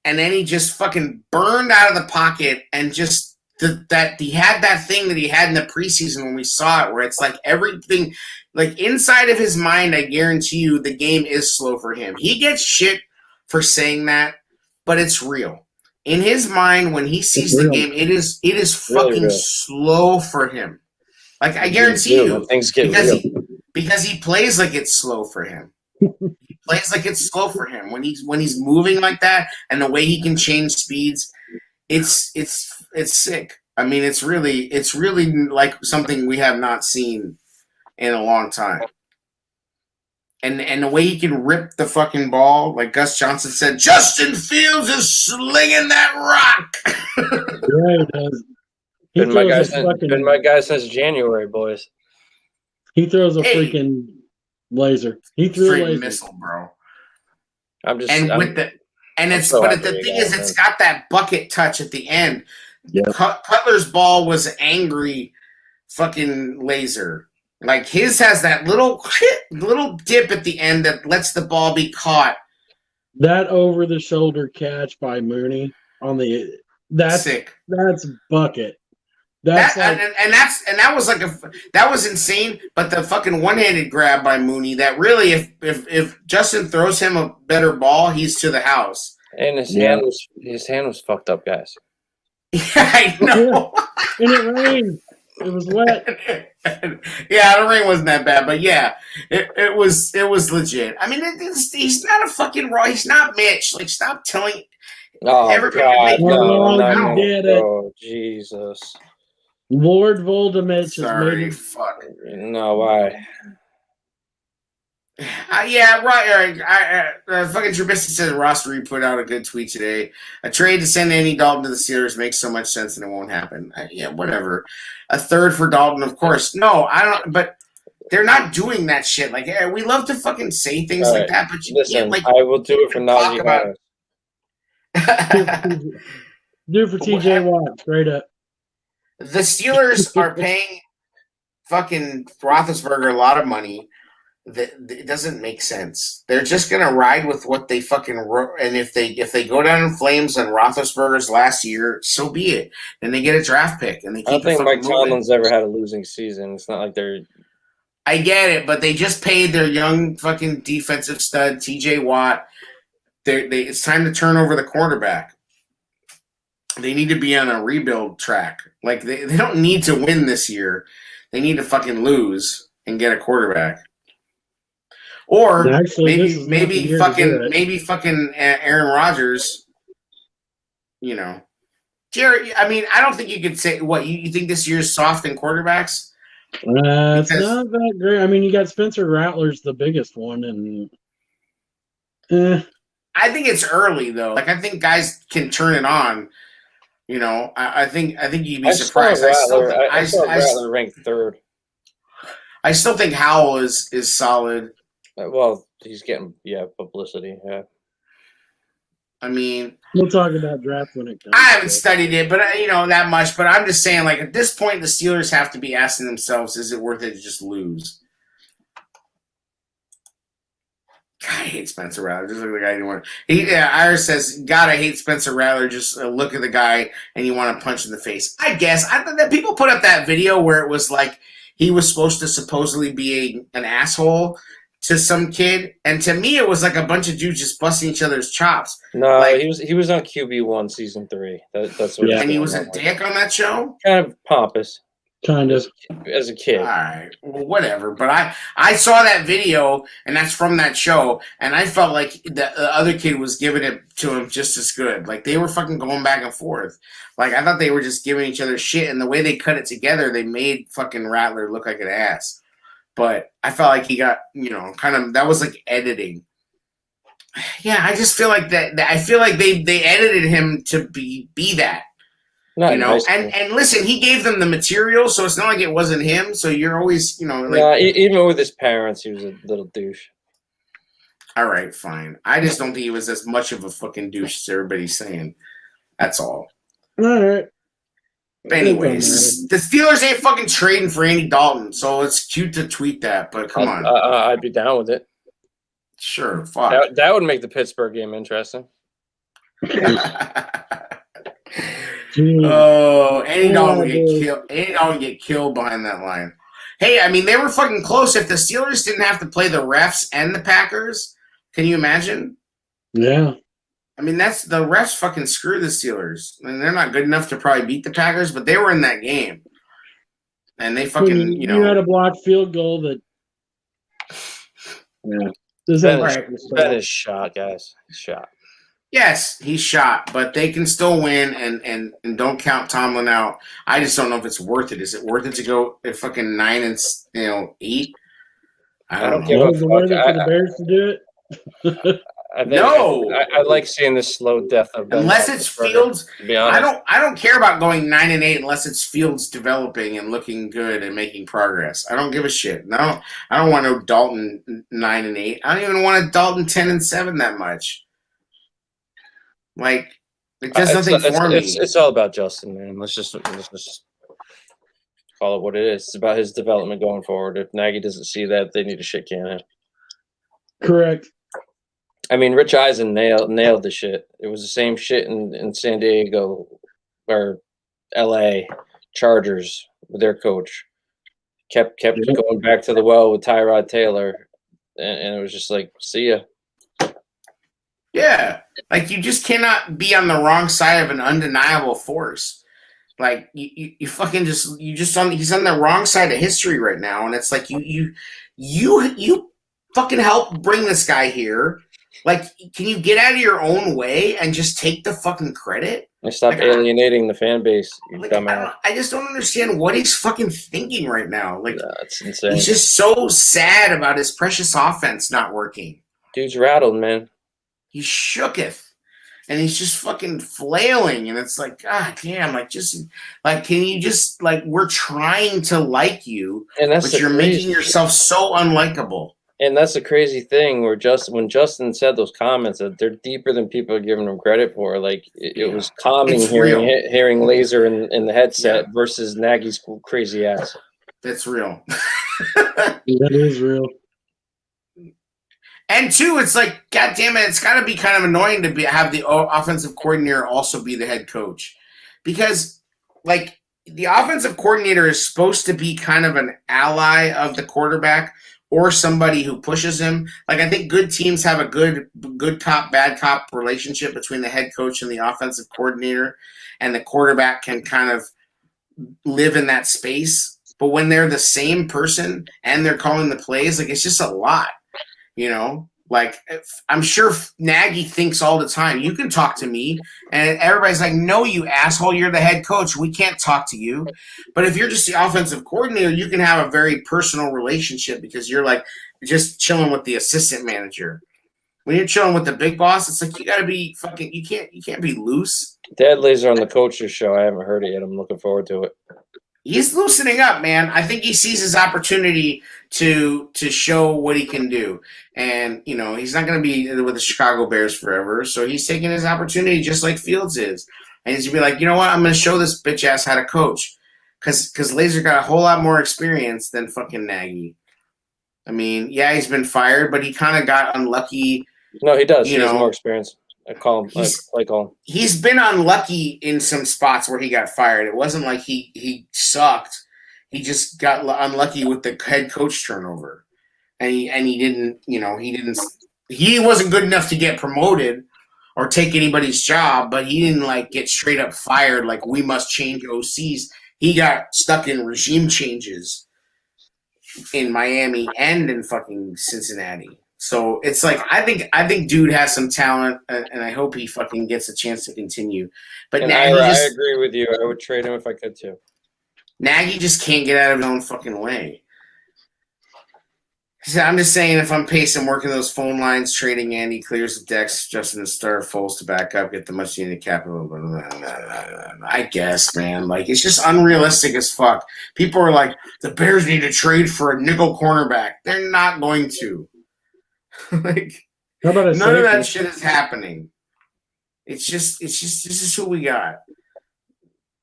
and then he just fucking burned out of the pocket, and just that he had that thing that he had in the preseason when we saw it, where it's like everything, like inside of his mind, I guarantee you the game is slow for him. He gets shit for saying that, but it's real. In his mind, when he sees the game, it is fucking real. slow for him. Like I guarantee you, things get because he plays like it's slow for him. He plays like it's slow for him when he's moving like that, and the way he can change speeds, it's sick. I mean, it's really like something we have not seen in a long time. And the way he can rip the fucking ball, like Gus Johnson said, Justin Fields is slinging that rock. Yeah, he does. Been my guy since January, boys. He throws a freaking laser. He threw a laser. Missile, bro. The thing is, it's got that bucket touch at the end. Yeah. Cutler's ball was angry, fucking laser. Like his has that little dip at the end that lets the ball be caught. That over the shoulder catch by Mooney on that's sick. That's bucket. That was insane. But the fucking one-handed grab by Mooney, that really, if Justin throws him a better ball, he's to the house. And his hand was fucked up, guys. Yeah, I know. And it rained. It was wet. Yeah, the rain wasn't that bad, but yeah, it was legit. I mean, he's not a fucking raw. He's not Mitch. Like, stop telling everybody. Oh, Jesus. Lord Voldemort. Sorry, fuck. No, why? Yeah, right. Fucking Trubisky said Ross Reed put out a good tweet today. A trade to send Andy Dalton to the Steelers makes so much sense and it won't happen. Yeah, whatever. A third for Dalton, of course. No, I don't. But they're not doing that shit. Like, we love to fucking say things like that, but you can't. Like, I will do it for Najee Harris. Do it for TJ Watt, straight up. The Steelers are paying fucking Roethlisberger a lot of money. It doesn't make sense. They're just gonna ride with what they fucking wrote, and if they go down in flames on Roethlisberger's last year, so be it. Then they get a draft pick, and they keep. I don't think Mike Tomlin's ever had a losing season. It's not like they're. I get it, but they just paid their young fucking defensive stud TJ Watt. It's time to turn over the quarterback. They need to be on a rebuild track. Like they don't need to win this year. They need to fucking lose and get a quarterback. Or actually, maybe fucking Aaron Rodgers. You know, Jerry. I mean, I don't think you could say what you think this year's soft in quarterbacks. It's not that great. I mean, you got Spencer Rattler's the biggest one, and I think it's early though. Like I think guys can turn it on. You know, I think you'd be surprised. I saw Rattler ranked third. I still think Howell is solid. Well, he's getting publicity. Yeah. I mean, we'll talk about draft when it comes. I haven't studied it, but that much. But I'm just saying, like at this point, the Steelers have to be asking themselves: is it worth it to just lose? God, I hate Spencer Rattler. Just look at the guy you want. Iris says, God, I hate Spencer Rattler. Just look at the guy and you want to punch in the face. I guess. I thought that people put up that video where it was like he was supposed to supposedly be an asshole to some kid. And to me, it was like a bunch of dudes just busting each other's chops. No, like, he was on QB1 season 3. That's what. And he was a dick on that show? Kind of pompous. Kind of. As a kid. All right. Well, whatever. But I saw that video, and that's from that show, and I felt like the other kid was giving it to him just as good. Like, they were fucking going back and forth. Like, I thought they were just giving each other shit, and the way they cut it together, they made fucking Rattler look like an ass. But I felt like he got, kind of, that was like editing. Yeah, I just feel like that I feel like they edited him to be that. And listen, he gave them the material, so it's not like it wasn't him. So you're always, even with his parents, he was a little douche. All right, fine. I just don't think he was as much of a fucking douche as everybody's saying. That's all. All right. But anyways, the Steelers ain't fucking trading for Andy Dalton, so it's cute to tweet that, but come on. I'd be down with it. Sure, fuck. That would make the Pittsburgh game interesting. Oh, Andy Dalton would get killed. Andy Dalton would get killed behind that line. Hey, I mean, they were fucking close. If the Steelers didn't have to play the refs and the Packers, can you imagine? Yeah. I mean, that's the refs fucking screw the Steelers. I mean, they're not good enough to probably beat the Packers, but they were in that game. And they fucking, you had a blocked field goal that. Yeah. Ben is shot, guys. He's shot. Yes, he's shot, but they can still win and don't count Tomlin out. I just don't know if it's worth it. Is it worth it to go at fucking 9-8? I don't know. Is it worth it for the Bears to do it? I like seeing the slow death of Ben. Unless it's Fields. To be honest. I don't care about going 9-8 unless it's Fields developing and looking good and making progress. I don't give a shit. No, I don't want no Dalton 9-8. I don't even want a Dalton 10-7 that much. Like, it does nothing for me. It's all about Justin, man. Let's just call it what it is. It's about his development going forward. If Nagy doesn't see that, they need to shit can him. Correct. I mean, Rich Eisen nailed the shit. It was the same shit in San Diego or L.A. Chargers with their coach. Kept going back to the well with Tyrod Taylor, and it was just like, see ya. Yeah, like you just cannot be on the wrong side of an undeniable force. Like you fucking he's on the wrong side of history right now, and it's like you fucking help bring this guy here. Like, can you get out of your own way and just take the fucking credit? And stop alienating the fan base. I just don't understand what he's fucking thinking right now. Like, that's insane. He's just so sad about his precious offense not working. Dude's rattled, man. He's shooketh. And he's just fucking flailing. And it's like, God damn, can you just, we're trying to like you, but you're making yourself so unlikable. And that's the crazy thing where when Justin said those comments, that they're deeper than people are giving him credit for. Like, it was calming hearing Laser in the headset versus Nagy's crazy ass. That's real. That is real. And two, it's like, God damn it, it's got to be kind of annoying to have the offensive coordinator also be the head coach. Because, the offensive coordinator is supposed to be kind of an ally of the quarterback or somebody who pushes him. I think good teams have a good cop, bad cop relationship between the head coach and the offensive coordinator, and the quarterback can kind of live in that space. But when they're the same person and they're calling the plays, it's just a lot. I'm sure Nagy thinks all the time, you can talk to me. And everybody's like, no, you asshole, you're the head coach. We can't talk to you. But if you're just the offensive coordinator, you can have a very personal relationship because you're just chilling with the assistant manager. When you're chilling with the big boss, it's like, you got to be fucking, you can't be loose. Dad Laser on the coach's show. I haven't heard it yet. I'm looking forward to it. He's loosening up, man. I think he sees his opportunity to show what he can do. And, he's not going to be with the Chicago Bears forever. So he's taking his opportunity just like Fields is. And he's going to be like, you know what? I'm going to show this bitch ass how to coach. Because Laser got a whole lot more experience than fucking Nagy. I mean, yeah, he's been fired, but he kind of got unlucky. No, he does. He has more experience. I call him. He's been unlucky in some spots where he got fired. It wasn't like he sucked. He just got unlucky with the head coach turnover, and he didn't. He wasn't good enough to get promoted or take anybody's job, but he didn't get straight up fired. Like, we must change OCs. He got stuck in regime changes in Miami and in fucking Cincinnati. So it's I think dude has some talent, and I hope he fucking gets a chance to continue. But Nagy I agree with you. I would trade him if I could too. Nagy just can't get out of his own fucking way. So I'm just saying, if I'm Pace, I'm working those phone lines, trading Andy, clears the decks, Justin the Star, Foles to back up, get the much needed capital. I guess, man. It's just unrealistic as fuck. People are like, the Bears need to trade for a nickel cornerback. They're not going to. How about a None of that safety? shit is happening. It's just this is who we got.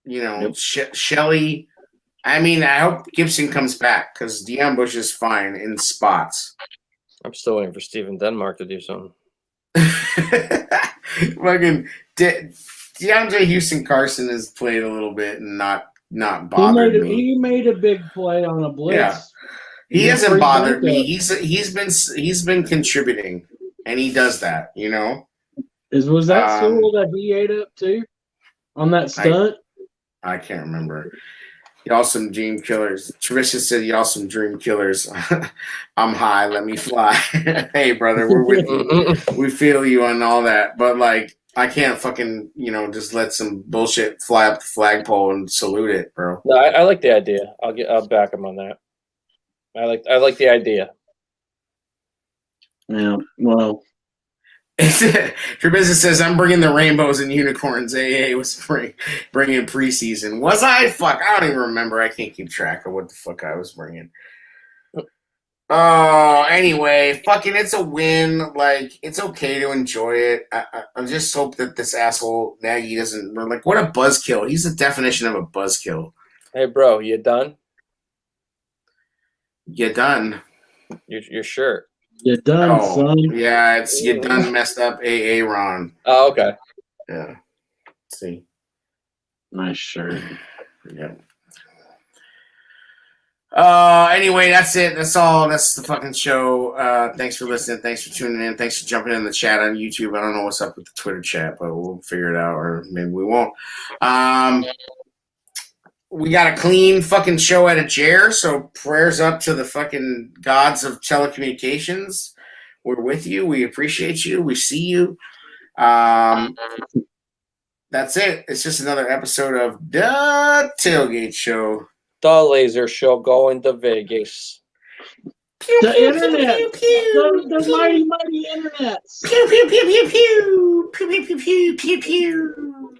You know, Yep. Shelley. I mean, I hope Gibson comes back because Deion Bush is fine in spots. I'm still waiting for Steven Denmark to do something. Fucking DeAndre Houston Carson has played a little bit and not bothered me. He made a big play on a blitz. Yeah. He hasn't bothered me. He's been contributing, and he does that. You know. Was that Sewell that he ate up too on that stunt? I can't remember. Y'all some dream killers. Trisha said, "Y'all some dream killers." I'm high. Let me fly. Hey, brother, we're with you. We feel you on all that, but like, I can't fucking just let some bullshit fly up the flagpole and salute it, bro. No, I like the idea. I'll back him on that. I like the idea. Yeah. Well. Trubisky says, "I'm bringing the rainbows and unicorns." AA was bringing preseason. Was I? Fuck, I don't even remember. I can't keep track of what the fuck I was bringing. Anyway, fucking, it's a win. Like, it's okay to enjoy it. I just hope that this asshole Nagy doesn't. Like, what a buzzkill! He's the definition of a buzzkill. Hey, bro, you done? You done? Your shirt. You done, son. Yeah, it's you done messed up, AA Ron. Oh, okay. Yeah. Let's see. Nice shirt. Yep. Anyway, that's it. That's all. That's the fucking show. Thanks for listening. Thanks for tuning in. Thanks for jumping in the chat on YouTube. I don't know what's up with the Twitter chat, but we'll figure it out, or maybe we won't. We got a clean fucking show at a chair, so prayers up to the fucking gods of telecommunications. We're with you. We appreciate you. We see you. That's it. It's just another episode of The Tailgate Show. The laser show going to Vegas. The internet. The mighty, mighty internet. Pew, pew, pew, pew, pew. Pew, pew, pew, pew, pew, pew.